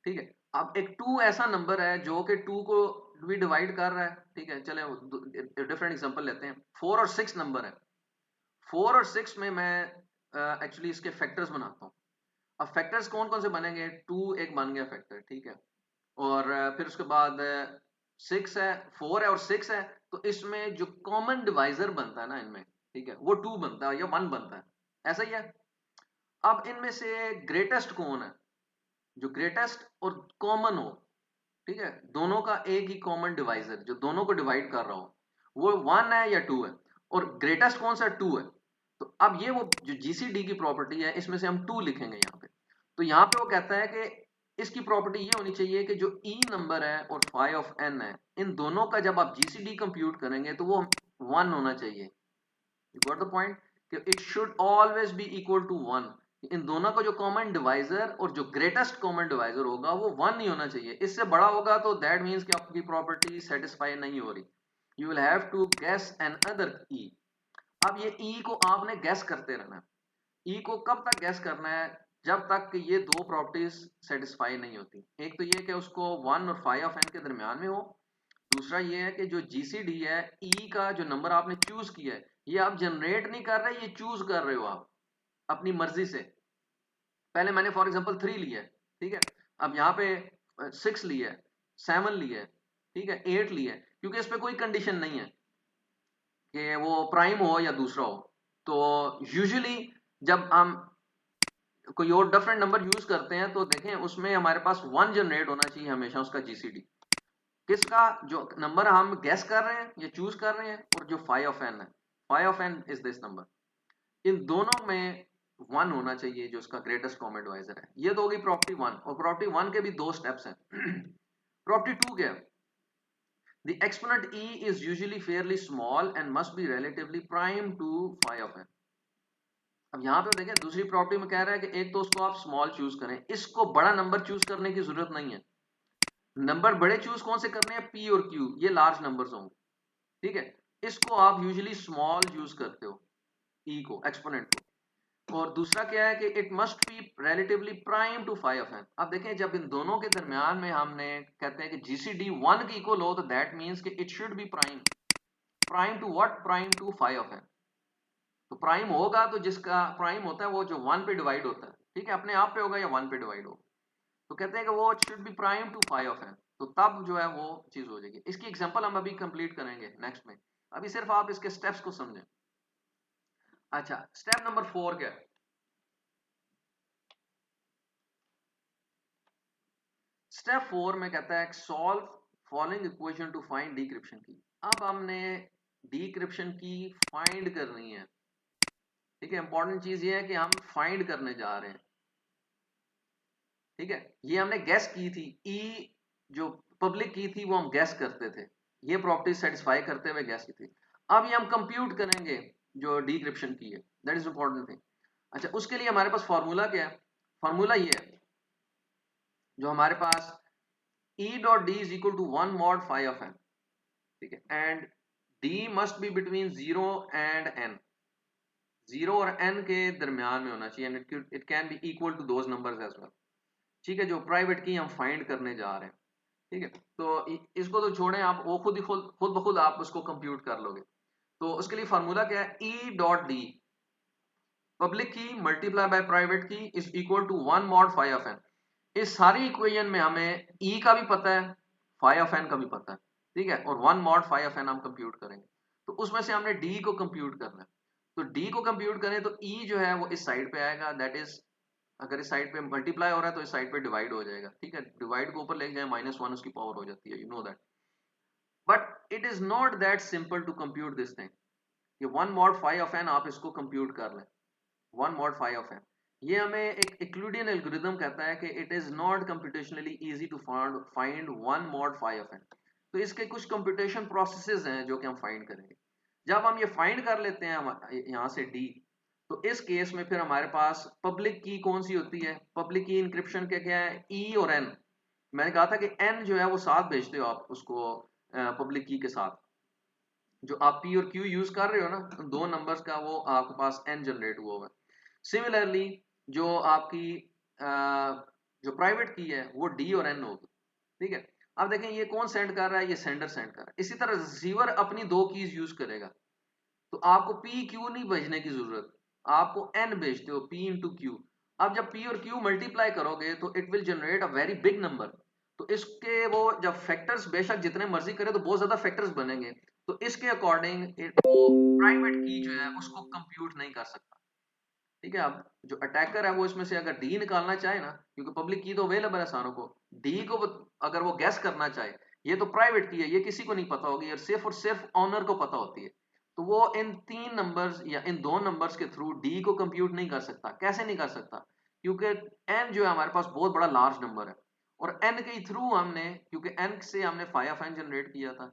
ठीक है। अब एक 2 ऐसा नंबर है जो कि 2 को भी डिवाइड कर रहा है, ठीक है। चले डिफरेंट एग्जांपल लेते हैं। 4 और 6 नंबर है, 4 और 6 में मैं एक्चुअली इसके फैक्टर्स बनाता हूँ। अब फैक्टर्स कौन कौन से बनेंगे? 2 एक बन गया फैक्टर, ठीक है। और फिर उसके बाद 6 है, 4 है और 6 है, तो इसमें जो कॉमन डिवाइजर बनता है ना इनमें, ठीक है, वो 2 बनता है या 1 बनता है, ऐसा ही है। अब इनमें से ग्रेटेस्ट कौन है? जो ग्रेटेस्ट और कॉमन हो, ठीक है, दोनों का एक ही कॉमन डिवाइजर जो दोनों को डिवाइड कर रहा हो, वो 1 है या 2 है। और ग्रेटेस्ट कौन सा? 2 है। तो अब ये वो जो जीसीडी की प्रॉपर्टी है, इसमें से हम 2 लिखेंगे यहाँ पे। तो यहाँ पे वो कहता है कि इसकी प्रॉपर्टी ये होनी चाहिए कि जो ई नंबर है और फाई ऑफ एन है, इन दोनों का जब आप जीसीडी कंप्यूट करेंगे तो वो 1 होना चाहिए। यू गॉट द पॉइंट कि it should always be equal to 1। इन दोनों का जो कॉमन डिवाइजर और जो ग्रेटेस्ट कॉमन डिवाइजर होगा वो 1 ही होना चाहिए। इससे बड़ा होगा तो दैट मीन्स कि आपकी प्रॉपर्टी सेटिस्फाई नहीं हो रही। You will have to guess another e. अब ये ई को आपने गैस करते रहना है। ई को कब तक गैस करना है? जब तक कि ये दो प्रॉपर्टीज सेटिस्फाई नहीं होती। एक तो ये कि उसको 1 और फाई ऑफ एन के दरमियान में हो। दूसरा ये है कि जो जीसीडी है, ई का जो नंबर आपने चूज किया है, ये आप जनरेट नहीं कर रहे, ये चूज कर रहे हो आप अपनी मर्जी से। पहले मैंने फॉर एग्जांपल 3 लिया है, ठीक है। अब यहाँ पे 6 लिया है, 7 लिया है, ठीक है, 8 लिया है, क्योंकि इस पे कोई कंडीशन नहीं है कि वो प्राइम हो या दूसरा हो। तो यूजुअली जब हम कोई और डिफरेंट नंबर यूज करते हैं तो देखें उसमें हमारे पास 1 जनरेट होना चाहिए हमेशा उसका जीसीडी। किसका? जो नंबर हम गैस कर रहे हैं या चूज कर रहे हैं, और जो फाई ऑफ एन है, phi of n is this number. इन दोनों में 1 होना चाहिए जो उसका ग्रेटेस्ट कॉमन डिवाइजर है। ये तो होगी प्रॉपर्टी 1। और प्रॉपर्टी 1 के भी दो स्टेप्स हैं। प्रॉपर्टी 2 क्या है? The exponent e is usually fairly small and must be relatively prime to phi of n. अब यहाँ पे देखिए दूसरी प्रॉपर्टी में कह रहा है कि एक तो उसको आप स्मॉल चूज करें, इसको बड़ा नंबर चूज करने की जरूरत नहीं है। नंबर बड़े चूज कौन से करने हैं? पी और क्यू, ये लार्ज नंबर्स होंगे, ठीक है। इसको आप यूजुअली स्मॉल यूज करते हो, ई को, एक्सपोनेंट को। और दूसरा क्या है कि it must be relatively prime to phi of N. अब देखें जब इन दोनों के दरमियान में हमने कहते हैं कि जीसीडी 1 की इक्वल हो, तो दैट मीन्स कि it should be prime. Prime to what? Prime to phi of N. तो प्राइम होगा तो जिसका प्राइम होता है वो जो 1 पे डिवाइड होता है, ठीक है, अपने आप पे होगा या 1 पे डिवाइड होगा। तो कहते हैं कि वो should be prime to phi of N, तो तब जो है वो चीज हो जाएगी। इसकी एग्जांपल हम अभी कंप्लीट करेंगे नेक्स्ट में, अभी सिर्फ आप इसके स्टेप्स को समझें। अच्छा, स्टेप नंबर 4 क्या है? स्टेप 4 में कहता है solve following equation two find decryption की। अब हमने डिक्रिप्शन की फाइंड करनी है, ठीक है। इंपॉर्टेंट चीज ये है कि हम फाइंड करने जा रहे हैं, ठीक है। ये हमने गैस की थी, ई जो पब्लिक की थी वो हम गैस करते थे, ये प्रॉपर्टी सेटिस्फाई करते हुए गैस की थी। अब ये हम कंप्यूट करेंगे जो डिक्रिप्शन की है, दैट इज इंपॉर्टेंट थिंग। अच्छा, उसके लिए हमारे पास फॉर्मूला क्या है? फॉर्मूला ये है जो हमारे पास E dot D is equal to 1 mod phi of N, ठीक है। And D must be between 0 and n, 0 और n के दरमियान में होना चाहिए, and it can be equal to those numbers as well, ठीक है। जो प्राइवेट की हम फाइंड करने जा रहे हैं, ठीक है। तो इसको तो छोड़ें, आप वो खुद ब खुद आप उसको कंप्यूट कर लोगे। तो उसके लिए फार्मूला क्या है? E dot D, public key multiply by private key, is equal to 1 mod phi of N. इस सारी इक्वेशन में हमें ई का भी पता है, फाई ऑफ एन का भी पता है, ठीक है। और 1 मॉड फाई ऑफ एन हम कंप्यूट करेंगे, तो उसमें से हमने डी को कंप्यूट करना है। तो डी को कंप्यूट करें तो ई जो है वो इस साइड पे आएगा, दैट इज अगर इस साइड पे मल्टीप्लाई हो रहा है तो इस साइड पे डिवाइड हो जाएगा, ठीक है। डिवाइड को ऊपर लेके जाए -1 उसकी पावर हो जाती है, you know that. But it is not that simple to compute this thing. ये 1 मॉड फाई ऑफ एन आप इसको कंप्यूट कर लें, 1 मॉड फाई ऑफ एन। ये हमें एक यूक्लिडियन एल्गोरिथम कहता है कि it is not computationally easy to find 1 mod phi of N. तो इसके कुछ कंप्यूटेशन प्रोसेसेस हैं जो कि हम फाइंड करेंगे। जब हम ये फाइंड कर लेते हैं यहाँ से डी, तो इस केस में फिर हमारे पास पब्लिक की कौन सी होती है, पब्लिक की इंक्रिप्शन के क्या है, ई और एन। मैंने कहा था कि एन जो है वो साथ भेजते हो आप उसको पब्लिक की के साथ, जो आप पी और क्यू यूज कर रहे हो ना, दो नंबर्स का वो आपके पास एन जनरेट हुआ हुआ है। सिमिलरली जो आपकी जो प्राइवेट की है वो डी और एन होगी, ठीक है। अब देखें ये कौन सेंड कर रहा है, ये सेंडर सेंड कर रहा है। इसी तरह रिसीवर अपनी दो कीज यूज करेगा, तो आपको पी क्यू नहीं भेजने की जरूरत, आपको एन भेजते हो, पी इंटू क्यू। अब जब पी और क्यू मल्टीप्लाई करोगे तो it will generate a very big number. तो इसके वो जब फैक्टर्स बेशक जितने मर्जी करे तो बहुत ज्यादा फैक्टर्स बनेंगे, तो इसके अकॉर्डिंग वो प्राइवेट की जो है उसको कंप्यूट नहीं कर सकता, ठीक है। अब जो अटैकर है वो इसमें से अगर डी निकालना चाहे ना, क्योंकि पब्लिक की तो अवेलेबल है सारों को, डी को अगर वो गैस करना चाहे, ये तो प्राइवेट की है, ये किसी को नहीं पता होगी और सिर्फ ऑनर को पता होती है, तो वो इन तीन नंबर्स या इन दो नंबर्स के थ्रू डी को कंप्यूट नहीं कर सकता। कैसे नहीं कर सकता, क्योंकि एन जो है हमारे पास बहुत बड़ा लार्ज नंबर है, और एन के थ्रू हमने, क्योंकि एन से हमने फाई ऑफ एन जनरेट किया था,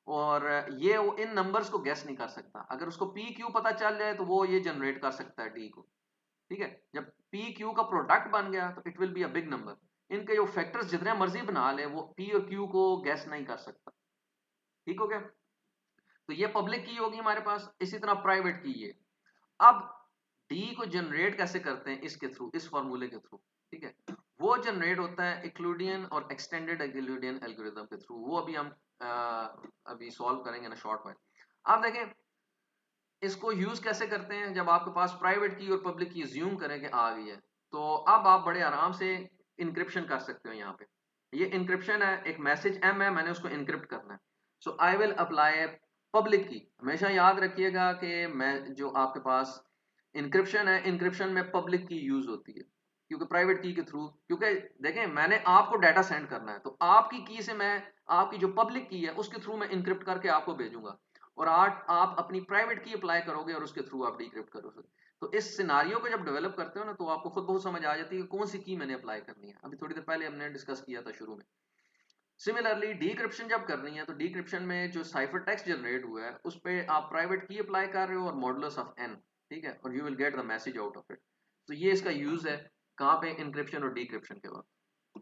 और ये वो इन नंबर्स को गैस नहीं कर सकता। अगर उसको पी क्यू पता चल जाए तो वो ये जनरेट कर सकता है डी को, ठीक है। जब पी क्यू का प्रोडक्ट बन गया तो it will be a big number. इनके जो फैक्टर्स जितने मर्जी बना ले वो पी और क्यू को गैस नहीं कर सकता, ठीक हो गया। तो ये पब्लिक की होगी हमारे पास, इसी तरह प्राइवेट की ये। अब डी को जनरेट कैसे करते हैं, इसके थ्रू, इस फॉर्मूले के थ्रू, ठीक है। वो जनरेट होता है इक्लूडियन और एक्सटेंडेड इक्लूडियन एल्गोरिथम के थ्रू, वो अभी हम अभी सॉल्व करेंगे ना शॉर्ट में। आप देखें इसको यूज कैसे करते हैं, जब आपके पास प्राइवेट की और पब्लिक की ज्यूम करें कि आ गई है, तो अब आप बड़े आराम से इंक्रिप्शन कर सकते हो। यहाँ पे ये इंक्रिप्शन है, एक मैसेज एम है, मैंने उसको इंक्रिप्ट करना है। सो आई विल अप्लाई पब्लिक की। हमेशा याद रखिएगा कि मैं जो आपके पास इंक्रिप्शन है, इंक्रिप्शन में पब्लिक की यूज होती है, क्योंकि प्राइवेट की के थ्रू, क्योंकि देखें मैंने आपको डाटा सेंड करना है, तो आपकी की से मैं आपकी जो पब्लिक की है उसके थ्रू मैं इंक्रिप्ट करके आपको भेजूंगा, और आप अपनी प्राइवेट की अप्लाई करोगे और उसके थ्रू आप डिक्रिप्ट करोगे। तो इस सिनारियो को जब डेवलप करते हो ना, तो आपको खुद बहुत समझ आ जाती है कि कौन सी की मैंने अप्लाई करनी है। अभी थोड़ी देर पहले हमने डिस्कस किया था शुरू में। सिमिलरली डिक्रिप्शन जब करनी है, तो डिक्रिप्शन में जो साइफर टेक्स्ट जनरेट हुआ है उस पर आप प्राइवेट की अप्लाई कर रहे हो और मॉडुलस ऑफ एन, ठीक है, और you will get the message out of it. तो ये इसका यूज है कहाँ पे, इंक्रिप्शन और डिक्रिप्शन के वक्त,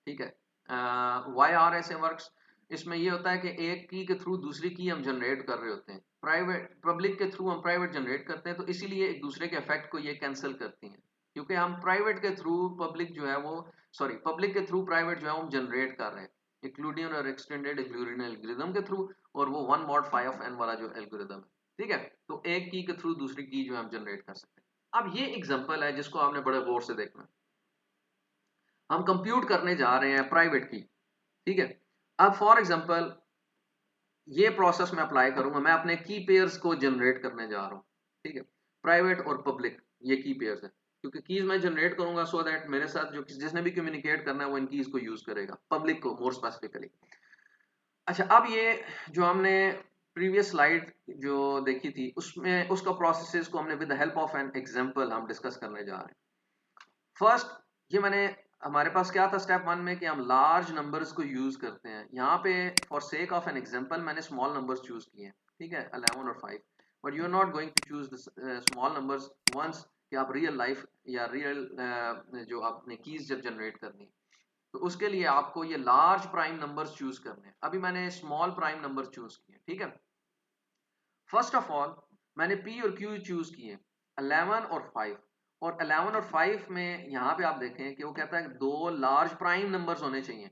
ठीक है। वाई आर ऐसे वर्क्स, इसमें ये होता है कि एक की के थ्रू दूसरी की हम जनरेट कर रहे होते हैं, प्राइवेट पब्लिक के थ्रू हम प्राइवेट जनरेट करते हैं, तो इसीलिए एक दूसरे के इफेक्ट को ये कैंसिल करती हैं, क्योंकि हम प्राइवेट के थ्रू पब्लिक जो है वो, सॉरी पब्लिक के थ्रू प्राइवेट जो है हम जनरेट कर रहे हैं, इंक्लूडिंग और एक्सटेंडेड इंक्लूडिंग एल्गोरिथम के थ्रू, और वो one mod phi of N वाला जो एल्गोरिथम है, ठीक है। तो एक की के थ्रू दूसरी की जो है हम जनरेट कर सकते हैं। अब ये एग्जांपल है जिसको आपने बड़े गौर से देखना है। हम कंप्यूट करने जा रहे हैं प्राइवेट की, ठीक है। अब फॉर एग्जांपल ये प्रोसेस मैं अप्लाई करूंगा, मैं अपने की पेयर्स को जनरेट करने जा रहा हूं, ठीक है। प्राइवेट और पब्लिक ये की पेयर्स है, क्योंकि कीज मैं जनरेट करूंगा सो दैट मेरे साथ जो जिसने भी कम्युनिकेट करना है वो इन कीज को यूज करेगा, पब्लिक को मोर स्पेसिफिकली। अच्छा, अब ये जो हमने प्रीवियस स्लाइड जो देखी थी उसमें उसका प्रोसेस को हमने with the help of an example हम डिस्कस करने जा रहे हैं। फर्स्ट, ये मैंने, हमारे पास क्या था स्टेप वन में कि हम लार्ज नंबर्स को यूज करते हैं। यहाँ पे for sake of an example मैंने स्मॉल नंबर्स चूज किए हैं, ठीक है, 11 और 5, but you are not going to choose small numbers once कि आप रियल लाइफ या रियल जो आपने कीज जब जनरेट करनी है, तो उसके लिए आपको ये लार्ज प्राइम नंबर्स चूज करने हैं। अभी मैंने स्मॉल प्राइम नंबर्स चूज किए, ठीक है। फर्स्ट ऑफ ऑल मैंने पी और क्यू चूज किए, 11 और 5, और 11 और 5 में यहाँ पे आप देखें कि वो कहता है दो लार्ज प्राइम नंबर्स होने चाहिए,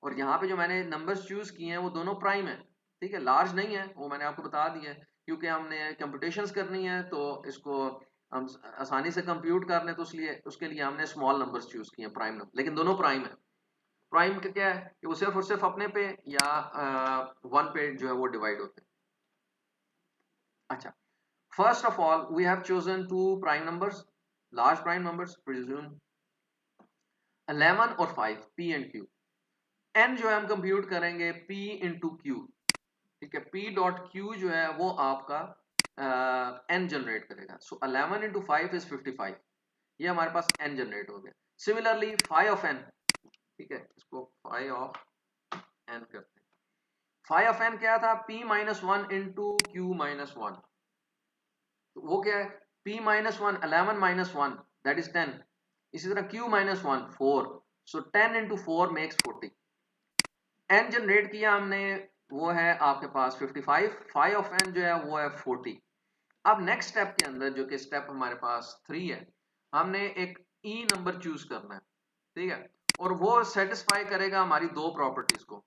और यहाँ पे जो मैंने नंबर्स चूज किए हैं वो दोनों प्राइम है, ठीक है, लार्ज नहीं है, वो मैंने आपको बता दिया है, क्योंकि हमने कंप्यूटेशंस करनी है तो इसको हम आसानी से कंप्यूट कर लें, तो इसलिए उसके लिए हमने स्मॉल नंबर्स चूज किए हैं, प्राइम नंबर, लेकिन दोनों प्राइम है। प्राइम का क्या है कि वो सिर्फ और सिर्फ अपने पे या वन पे जो है वो डिवाइड होते हैं। अच्छा, first of all, we have chosen two prime numbers, large prime numbers, presume 11 और 5, P and Q। N जो है हम कंप्यूट करेंगे P इंटू Q, ठीक है। P डॉट Q जो है वो आपका N जनरेट करेगा। सो 11 इंटू 5 इज 55, ये हमारे पास N जनरेट हो गया। सिमिलरली फाई ऑफ N, ठीक है, इसको फाई ऑफ N करते हैं। फाई ऑफ एन क्या था, p minus one into Q minus one, वो क्या है, p minus one 11 minus one that is 10, इसी तरह q माइनस वन 4, सो 10 इंटू 4 मेक्स 40, n जनरेट किया हमने, वो है आपके पास 55, फाई ऑफ n जो है वो है 40। अब नेक्स्ट स्टेप के अंदर जो कि स्टेप हमारे पास 3 है, हमने एक e नंबर चूज करना है, ठीक है, और वो सेटिस्फाई करेगा हमारी दो प्रॉपर्टीज को।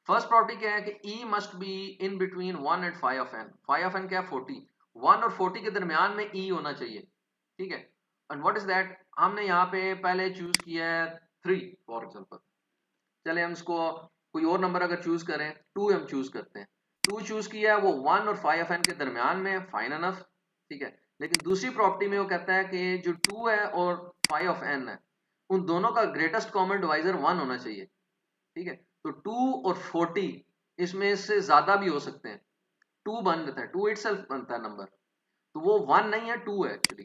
फर्स्ट प्रॉपर्टी क्या है कि e must be in between 1 and phi of n, phi of n क्या है 40, 1 और 40 के दरमियान में e होना चाहिए, ठीक है। एंड व्हाट इज दैट, हमने यहाँ पे पहले चूज किया है 3 फॉर एग्जांपल, चले हम इसको कोई और नंबर अगर चूज करें, 2 हम चूज करते हैं, 2 चूज किया है, वो 1 और फाई ऑफ n के दरमियान में, फाइन अनफ, ठीक है। लेकिन दूसरी प्रॉपर्टी में वो कहता है कि जो 2 है और फाई ऑफ n है, उन दोनों का ग्रेटेस्ट कॉमन डिवाइजर 1 होना चाहिए, ठीक है। तो 2 और 40 इसमें से ज्यादा भी हो सकते हैं, 2 बन जाता है, 2 इटसेल्फ बनता है नंबर, तो वो 1 नहीं है 2 है एक्चुअली,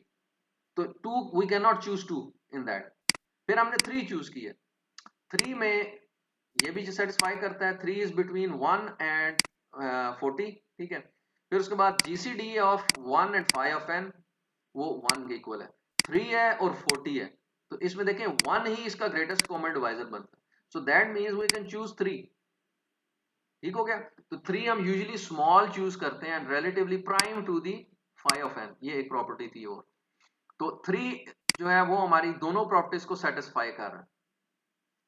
तो 2 we can not choose 2 in that. फिर हमने 3 चूज किया, 3 में ये भी सेटिस्फाई करता है, 3 इज बिटवीन 1 एंड 40, ठीक है। फिर उसके बाद GCD of 1 and phi of n वो 1 के इक्वल है, 3 है और 40 है, तो इसमें देखें 1 ही इसका ग्रेटेस्ट कॉमन डिवाइजर बनता है, so that means we can choose 3, ठीक हो गया। तो 3 हम यूजुअली स्मॉल चूज करते हैं, relatively prime to the phi of n, ये एक प्रॉपर्टी थी। और तो 3 जो है वो हमारी दोनों प्रॉपर्टीज को सेटिस्फाई कर रहा है,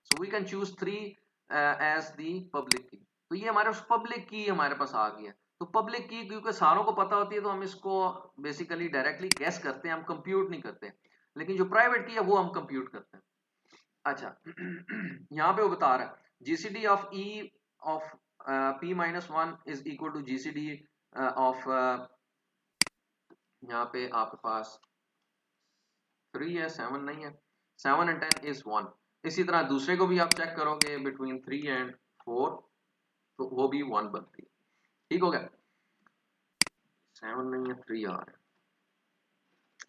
so we can choose 3 as the public key. तो ये हमारे पब्लिक की हमारे पास आ गई है। तो पब्लिक की क्योंकि सारों को पता होती है तो हम इसको बेसिकली डायरेक्टली गेस करते हैं, हम कंप्यूट नहीं करते, लेकिन जो प्राइवेट की है वो हम कंप्यूट करते हैं। अच्छा यहाँ पे वो बता रहा है GCD of E of p minus one is equal to GCD of, यहाँ पे आपके पास 3 है, 7 नहीं है, 7 एंड 10 इज 1। इसी तरह दूसरे को भी आप चेक करोगे बिटवीन 3 एंड 4, तो वो भी 1 बनती है, ठीक हो गया। 7 नहीं है, 3 आ रहा है।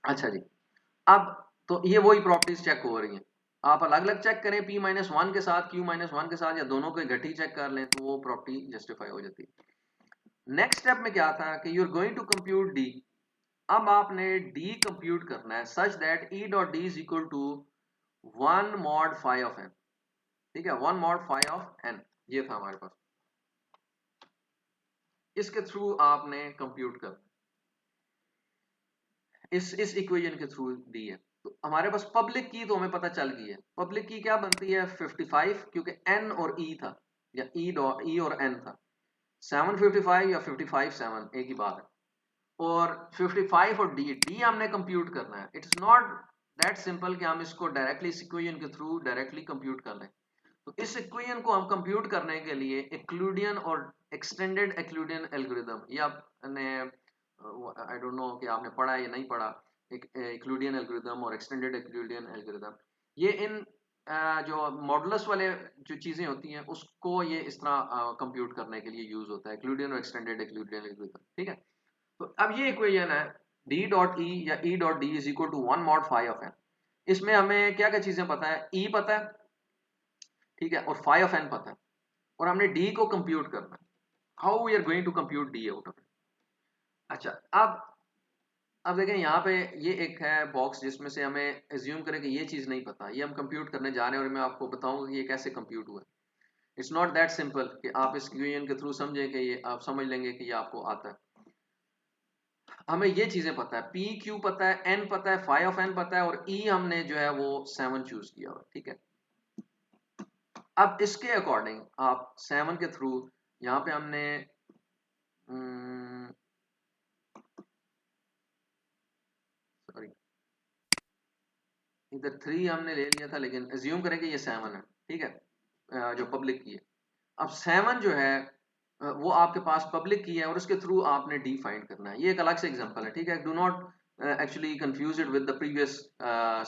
अच्छा जी, अब तो ये वही प्रॉपर्टीज चेक हो रही हैं, आप अलग अलग चेक करें p माइनस वन के साथ, q माइनस वन के साथ, या दोनों को घटी चेक कर लें तो वो प्रॉपर्टी जस्टिफाई हो जाती है। नेक्स्ट स्टेप में क्या था कि you are going to compute d, अब आपने d कंप्यूट करना है such that e dot D is equal to 1 mod phi of n, ठीक है, 1 मॉड फाई ऑफ n, ये था हमारे पास, इसके थ्रू आपने कंप्यूट करना, इस इक्वेशन के थ्रू दी है। तो हमारे पास पब्लिक की तो हमें पता चल गई है, पब्लिक की क्या बनती है 55, क्योंकि n और e था, या e और n था, 755 या 55 7 एक ही बात है। और 55 और d हमने कंप्यूट करना है, it is not that simple कि हम इसको डायरेक्टली इस इक्वेशन के थ्रू डायरेक्टली कंप्यूट कर लें। तो इस इक्वेशन को हम कंप्यूट करने के लिए एक्लूडियन और एक्सटेंडेड एक्लूडियन एल्गोरिदम, ये आपने आई डोंट नो कि आपने पढ़ा या नहीं पढ़ा, एक्लूडियन एल्गोरिदम और एक्सटेंडेड एक्लूडियन एल्गोरिदम, ये इन जो मॉडुलस वाले जो चीजें होती हैं उसको ये इस तरह कंप्यूट करने के लिए यूज होता है, एक्लूडियन और एक्सटेंडेड एक्लूडियन एल्गोरिदम, ठीक है। तो अब ये इक्वेशन है d डॉट ई या e dot D is equal to 1 mod phi of n, इसमें हमें क्या क्या चीजें पता है, e पता है, ठीक है, और फाई ऑफ n पता है, और हमने d को कंप्यूट करना है, how we are going to compute d out of it. अच्छा, अब देखें यहाँ पे ये एक है बॉक्स जिसमें से हमें एज्यूम करें कि ये चीज नहीं पता, ये हम कंप्यूट करने जा रहे हैं और मैं आपको बताऊंगा कि ये कैसे कंप्यूट हुआ है। इट्स नॉट दैट सिंपल कि आप इस इक्वेशन के थ्रू समझें कि ये आप समझ लेंगे कि ये आपको आता है। हमें ये चीजें पता है, पी क्यू पता है, एन पता है, फाई ऑफ एन पता है, और ई हमने जो है वो 7 चूज किया हुआ, ठीक है। अब इसके अकॉर्डिंग आप 7 के थ्रू यहाँ पे हमने सॉरी इधर 3 हमने ले लिया था, लेकिन एज्यूम करें कि ये 7 है, ठीक है, जो पब्लिक की है। अब 7 जो है वो आपके पास पब्लिक की है और उसके थ्रू आपने डी फाइंड करना है, ये एक अलग से एग्जांपल है, ठीक है। Do not actually confuse it with the previous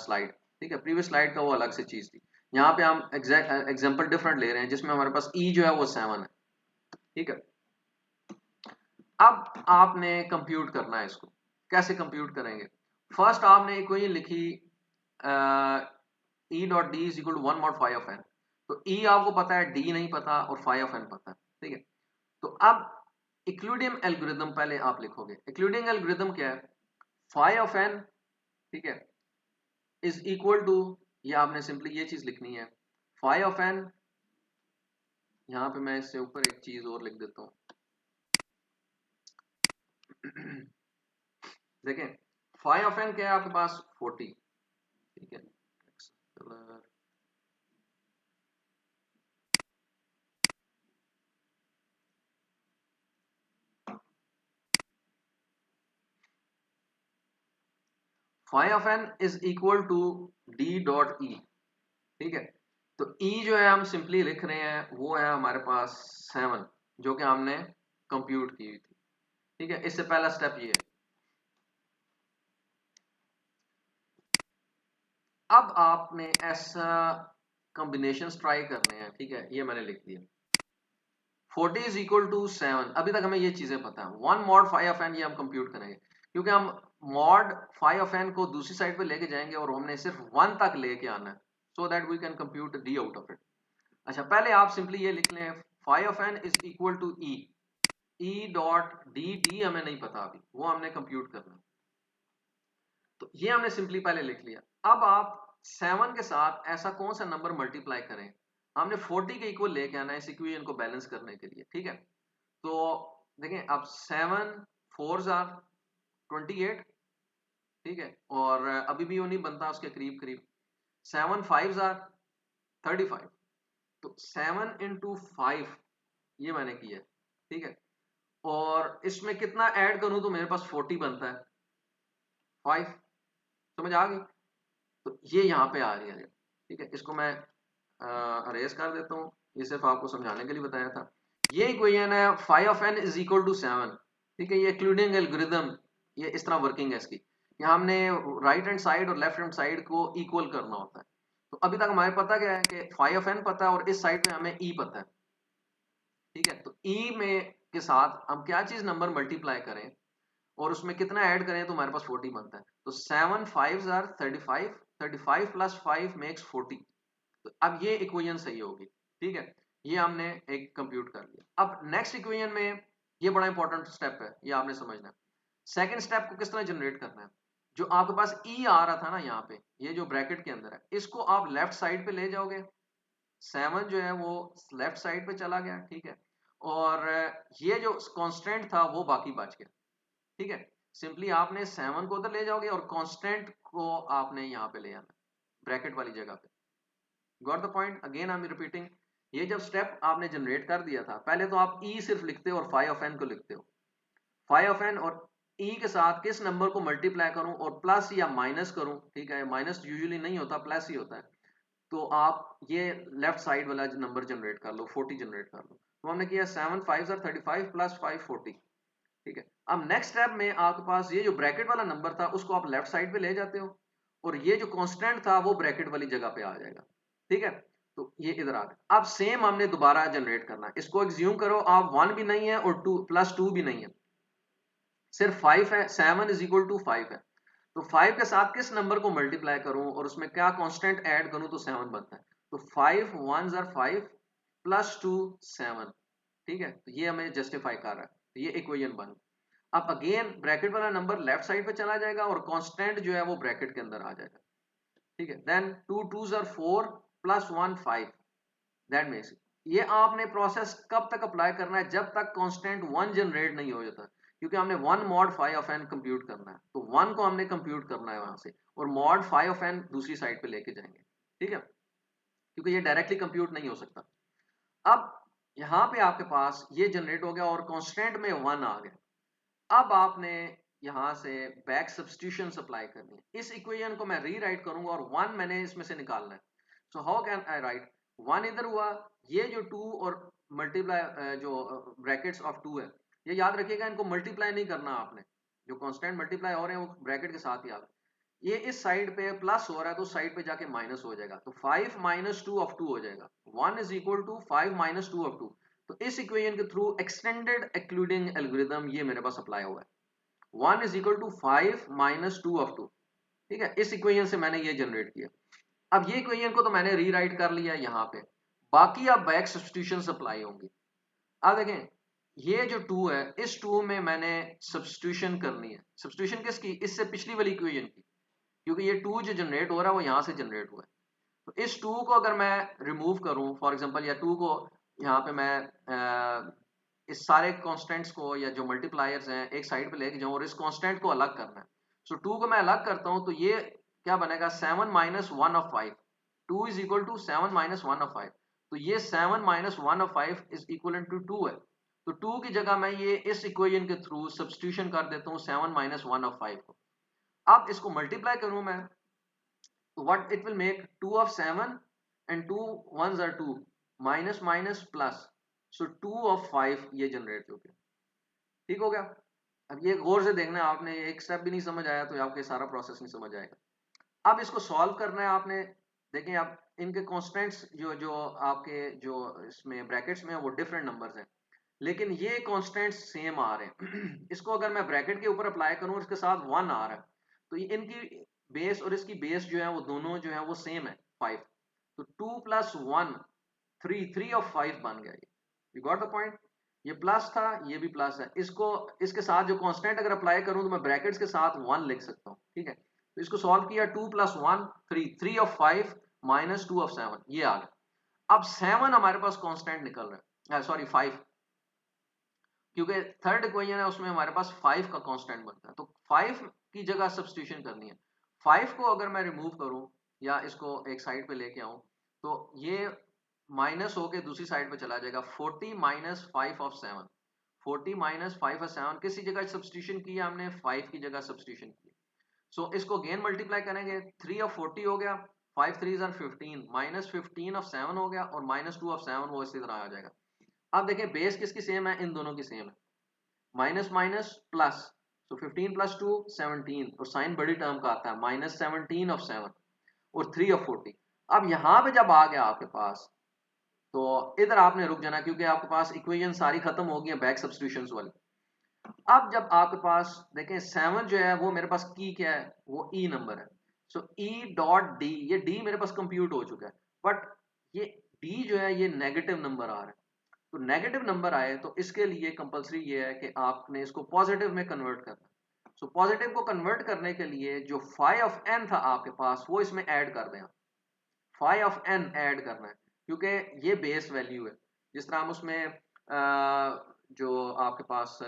slide, ठीक है, प्रीवियस स्लाइड का वो अलग से चीज थी, यहाँ पे हम एग्जांपल डिफरेंट ले रहे हैं जिसमें हमारे पास ई जो है वो 7 है, ठीक है। अब आपने कंप्यूट करना है इसको, कैसे कंप्यूट करेंगे, फर्स्ट आपने इक्वेशन लिखी e dot D is equal to 1 mod phi of n, तो ई आपको पता है, डी नहीं पता और फाई ऑफ एन पता है, ठीक है। तो अब इक्लूडियम एल्गोरिदम पहले आप लिखोगे। इक्लूडियम एल्गोरिदम क्या है? फाई ऑफ एन, ठीक है, इज इक्वल टू, ये आपने सिंपली ये चीज लिखनी है, फाई ऑफ एन, यहां पे मैं इससे ऊपर एक चीज और लिख देता हूं देखें, फाई ऑफ एन क्या है आपके पास? 40, ठीक है। Phi of n is equal to d dot e, ठीक है। तो ई जो है हम सिंपली लिख रहे हैं, वो है हमारे पास 7, जो कि हमने कंप्यूट की हुई थी, ठीक है। इससे पहला स्टेप ये है। अब आपने ऐसा कॉम्बिनेशन ट्राई करने हैं, ठीक है, ये मैंने लिख दिया। 40 इज इक्वल टू 7, अभी तक हमें ये चीजें पता है। 1 मॉड फाई ऑफ एन ये हम कंप्यूट करेंगे, क्योंकि हम मॉड फाई ऑफ एन को दूसरी साइड पे लेके जाएंगे और हमने सिर्फ 1 तक लेके आना है, so that we can compute d out of it. अच्छा, पहले आप सिंपली ये लिख लें, phi of n is equal to e, e dot d, d हमें नहीं पता अभी, वो हमने कंप्यूट करना है। तो ये हमने सिंपली पहले लिख लिया। अब आप 7 के साथ ऐसा कौन सा नंबर मल्टीप्लाई करें? हमने 40 के इक्वल लेके आना है इस इक्वेशन को बैलेंस करने के लिए, ठीक है। तो देखें, अब 7 4 आर 28, ठीक है, और अभी भी वो नहीं बनता, उसके करीब करीब। 7 5 आर 35, तो 7 इंटू 5 ये मैंने किया, ठीक है। और इसमें कितना ऐड करूं तो मेरे पास 40 बनता है, 5, समझ आ गई? तो ये यहाँ पे आ रही है, ठीक है। इसको मैं अरेज कर देता हूँ, ये सिर्फ आपको समझाने के लिए बताया था। ये इक्वेशन है, phi of n is equal to 7, ठीक है। ये इंक्लूडिंग एल्गोरिदम, ये इस तरह वर्किंग है इसकी। यहाँ हमने राइट हैंड साइड और लेफ्ट हैंड साइड को इक्वल करना होता है। तो अभी तक हमें पता क्या है कि फाई ऑफ एन पता है और इस साइड पे हमें ई पता है, ठीक है। तो ई में के साथ हम क्या चीज नंबर मल्टीप्लाई करें और उसमें कितना ऐड करें तो हमारे पास 40 बनता है। तो 7 5 आर 35, 35 प्लस 5 मेक्स 40। तो अब ये इक्वेशन सही होगी, ठीक है। ये हमने एक कंप्यूट कर लिया। अब नेक्स्ट इक्वेशन में ये बड़ा इंपॉर्टेंट स्टेप है, ये आपने समझना है। सेकंड स्टेप को किस तरह जनरेट करना है? जो आपके पास ई आ रहा था ना यहाँ पे, ये जो ब्रैकेट के अंदर है, इसको आप लेफ्ट साइड पे ले जाओगे। 7 जो है वो लेफ्ट साइड पे चला गया, ठीक है। और ये जो कांस्टेंट था वो बाकी बच गया, ठीक है। सिंपली आपने 7 को उधर ले जाओगे और कांस्टेंट को आपने यहाँ पे ले आना, ब्रैकेट वाली जगह पे। Got the point? Again I am repeating, ये जब स्टेप आपने जनरेट कर दिया था, पहले तो आप ई सिर्फ लिखते हो और फाई ऑफ एन को लिखते हो। फाई ऑफ एन और ई के साथ किस नंबर को मल्टीप्लाई करूं और प्लस या माइनस करूं, ठीक है। माइनस यूजुअली नहीं होता, प्लस ही होता है। तो आप ये लेफ्ट साइड वाला नंबर जनरेट कर लो, 40 जनरेट कर लो। तो हमने किया 7 5 35 प्लस 5 40, ठीक है। अब नेक्स्ट स्टेप में आपके पास ये जो ब्रैकेट वाला नंबर था उसको आप लेफ्ट साइड पे ले जाते हो और ये जो कांस्टेंट था वो ब्रैकेट वाली जगह पे आ जाएगा, ठीक है। तो ये इधर आ गया। अब सेम हमने दोबारा जनरेट करना है। इसको एग्ज्यूम करो आप 1 भी नहीं है और 2 प्लस 2 भी नहीं है, सिर्फ 5 है। 7 इज इक्वल टू 5 है। तो 5 के साथ किस नंबर को मल्टीप्लाई करूं और उसमें क्या कांस्टेंट ऐड करूं तो 7 बनता है। तो 5 1 आर 5 प्लस 2 7, ठीक है। तो ये हमें जस्टिफाई कर रहा है, तो ये इक्वेशन बन। अब अगेन ब्रैकेट वाला नंबर लेफ्ट साइड पे चला जाएगा और कांस्टेंट जो है वो ब्रैकेट के अंदर आ जाएगा, ठीक है। Then 2 2s are 4 plus 1 5, that means ये आपने प्रोसेस कब तक अप्लाई करना है? जब तक कांस्टेंट 1 जनरेट नहीं हो जाता, क्योंकि हमने 1 mod phi of n compute करना है। तो 1 को हमने कंप्यूट करना है वहां से और मॉड फाई ऑफ एन दूसरी साइड पे लेके जाएंगे, ठीक है, क्योंकि ये डायरेक्टली कंप्यूट नहीं हो सकता। अब यहाँ पे आपके पास ये जनरेट हो गया और कांस्टेंट में 1 आ गया। अब आपने यहां से बैक सब्स्टिट्यूशन अप्लाई करनी है। इस इक्वेशन को मैं रीराइट करूंगा और 1 मैंने इसमें से निकालना है। So how can I right? 1 इधर हुआ, ये जो 2 और मल्टीप्लाई जो ब्रैकेट्स ऑफ 2 है, ये याद रखिएगा, इनको मल्टीप्लाई नहीं करना आपने। जो कांस्टेंट मल्टीप्लाई हो रहे हैं वो ब्रैकेट के साथ ही आ रहे। ये इस साइड पे प्लस हो रहा है तो साइड पे जाके माइनस हो जाएगा। तो 5 माइनस 2 ऑफ 2 हो जाएगा। 1 is equal to 5 minus 2 of 2। तो इस इक्वेशन के थ्रू एक्सटेंडेड एक्लूडिंग एल्गोरिथम ये मेरे पास अप्लाई हुआ है। 1 is equal to 5 minus 2 of 2, ठीक है। इस इक्वेशन से मैंने ये जनरेट किया। अब ये इक्वेशन को तो मैंने रीराइट कर लिया यहाँ पे, बाकी अब बैक सब्सटीट्यूशन अप्लाई होंगी। अब देखें ये जो 2 है, इस 2 में मैंने सब्सटीट्यूशन करनी है। सब्सटीट्यूशन किसकी? इससे पिछली वाली इक्वेशन की, क्योंकि ये 2 जो जनरेट हो रहा है वो यहाँ से जनरेट हुआ है। तो इस 2 को अगर मैं रिमूव करूँ फॉर एग्जांपल, या 2 को यहाँ पे मैं इस सारे कांस्टेंट्स को या जो मल्टीप्लायर्स हैं एक साइड पे लेके जाऊँ और इस कांस्टेंट को अलग करना है। सो 2 को मैं अलग करता हूँ तो ये क्या बनेगा? 7 minus 1 of 5। 2 is equal to 7 minus 1 of 5। तो ये 7 minus 1 of 5 is equal to 2 है। तो 2 की जगह मैं ये इस इक्वेशन के थ्रू सब्सटीट्यूशन कर देता हूँ 7 माइनस 1 ऑफ 5 को। अब इसको मल्टीप्लाई करूँ मैं, what it will make? 2 of 7 and 2 ones are 2, minus minus plus, so 2 of 5 ये जनरेट हो गया। ठीक हो गया? अब ये गौर से देखना है आपने, एक स्टेप भी नहीं समझ आया तो आपके सारा प्रोसेस नहीं समझ आएगा। अब इसको सॉल्व करना है आपने। देखें आप इनके कॉन्स्टेंट्स जो जो आपके जो इसमें ब्रैकेट्स में है वो डिफरेंट नंबर्स हैं, लेकिन ये कॉन्स्टेंट्स सेम आ रहे हैं। इसको अगर मैं ब्रैकेट के ऊपर अप्लाई करूं, इसके साथ 1 आ रहा है, तो ये इनकी बेस और इसकी बेस जो है वो दोनों जो है वो सेम है 5। तो 2 प्लस 1 3, 3 ऑफ 5 बन गया। ये यू गॉट द पॉइंट? ये प्लस था, ये भी प्लस है। इसको इसके साथ जो कांस्टेंट अगर अप्लाई करूं तो मैं ब्रैकेट्स के साथ 1 लिख सकता हूं। ठीक है, तो इसको सॉल्व किया, 2 प्लस 1 3, 3 ऑफ 5 माइनस 2 ऑफ 7, ये आ गया। अब 7 हमारे पास कांस्टेंट निकल रहा है, सॉरी 5, क्योंकि थर्ड इक्वेशन है उसमें हमारे पास 5 का कांस्टेंट बनता है। तो 5 की जगह सब्सटीट्यूशन करनी है। 5 को अगर मैं रिमूव करूं या इसको एक साइड पे लेके आऊं तो ये माइनस होके दूसरी साइड पे चला जाएगा। 40 माइनस 5 ऑफ 7, 40 माइनस 5 ऑफ 7 किसी जगह सब्सटीट्यूशन किया हमने, 5 की जगह सब्सटीट्यूशन की। सो इसको अगेन मल्टीप्लाई करेंगे, 3 ऑफ 40 हो गया, 5 3 आर 15, माइनस 15 ऑफ 7 हो गया, और माइनस 2 ऑफ 7 वो इसी तरह आ जाएगा। अब देखिए बेस किसकी सेम है? इन दोनों की सेम है। माइनस माइनस प्लस, तो 15 प्लस 2 17, और साइन बड़ी टर्म का आता है माइनस 17 ऑफ 7 और 3 ऑफ 40। अब यहां पे जब आ गया आपके पास, तो इधर आपने रुक जाना, क्योंकि आपके पास इक्वेशन सारी खत्म हो गई है बैक सब्सटीट्यूशंस वाली। अब जब आपके पास देखें 7 जो है वो मेरे पास की क्या है? वो ई नंबर है। सो ई डॉट डी, ये डी मेरे पास कंप्यूट हो चुका है, बट ये डी जो है ये नेगेटिव नंबर आ रहा है। तो नेगेटिव नंबर आए तो इसके लिए कंपलसरी ये है कि आपने इसको पॉजिटिव में कन्वर्ट करना। सो पॉजिटिव को कन्वर्ट करने के लिए जो फाई ऑफ एन था आपके पास वो इसमें ऐड कर दें। फाई ऑफ एन ऐड करना है, क्योंकि ये बेस वैल्यू है। जिस तरह हम उसमें जो आपके पास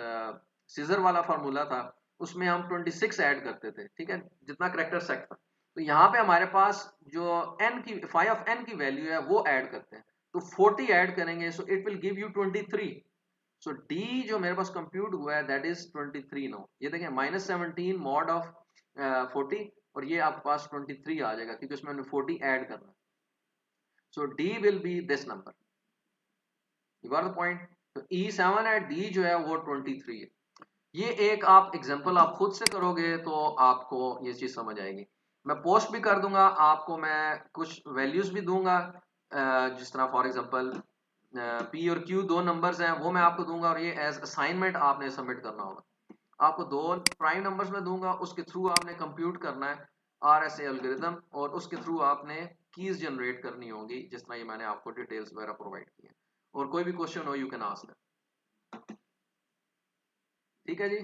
सीजर वाला फार्मूला था उसमें हम 26 ऐड करते थे, ठीक है, जितना करेक्टर सेट था। तो यहाँ पे हमारे पास जो एन की फाई ऑफ एन की वैल्यू है वो ऐड करते हैं। तो 40 ऐड करेंगे, so it will give you 23। So D जो मेरे पास कंप्यूट हुआ है दैट इज 23 नो। ये देखें माइनस 17 मॉड ऑफ 40, और ये आपके पास 23 आ जाएगा क्योंकि उसमें हमने 40 ऐड करना है। So d will be this number. You got the point? तो E7 है, डी जो है वो 23 है। ये एक आप एग्जांपल आप खुद से करोगे तो आपको ये चीज समझ आएगी। मैं पोस्ट भी कर दूंगा आपको, मैं कुछ वैल्यूज भी दूंगा, जिस तरह फॉर एग्जांपल पी और क्यू दो नंबर्स हैं वो मैं आपको दूंगा, और ये एज असाइनमेंट आपने सबमिट करना होगा। आपको दो प्राइम नंबर्स में दूंगा, उसके थ्रू आपने कंप्यूट करना है RSA एल्गोरिथम, और उसके थ्रू आपने कीज जनरेट करनी होगी, जिस तरह ये मैंने आपको डिटेल्स वगैरह प्रोवाइड की है। और कोई भी क्वेश्चन हो यू कैन आस्क। ठीक है जी।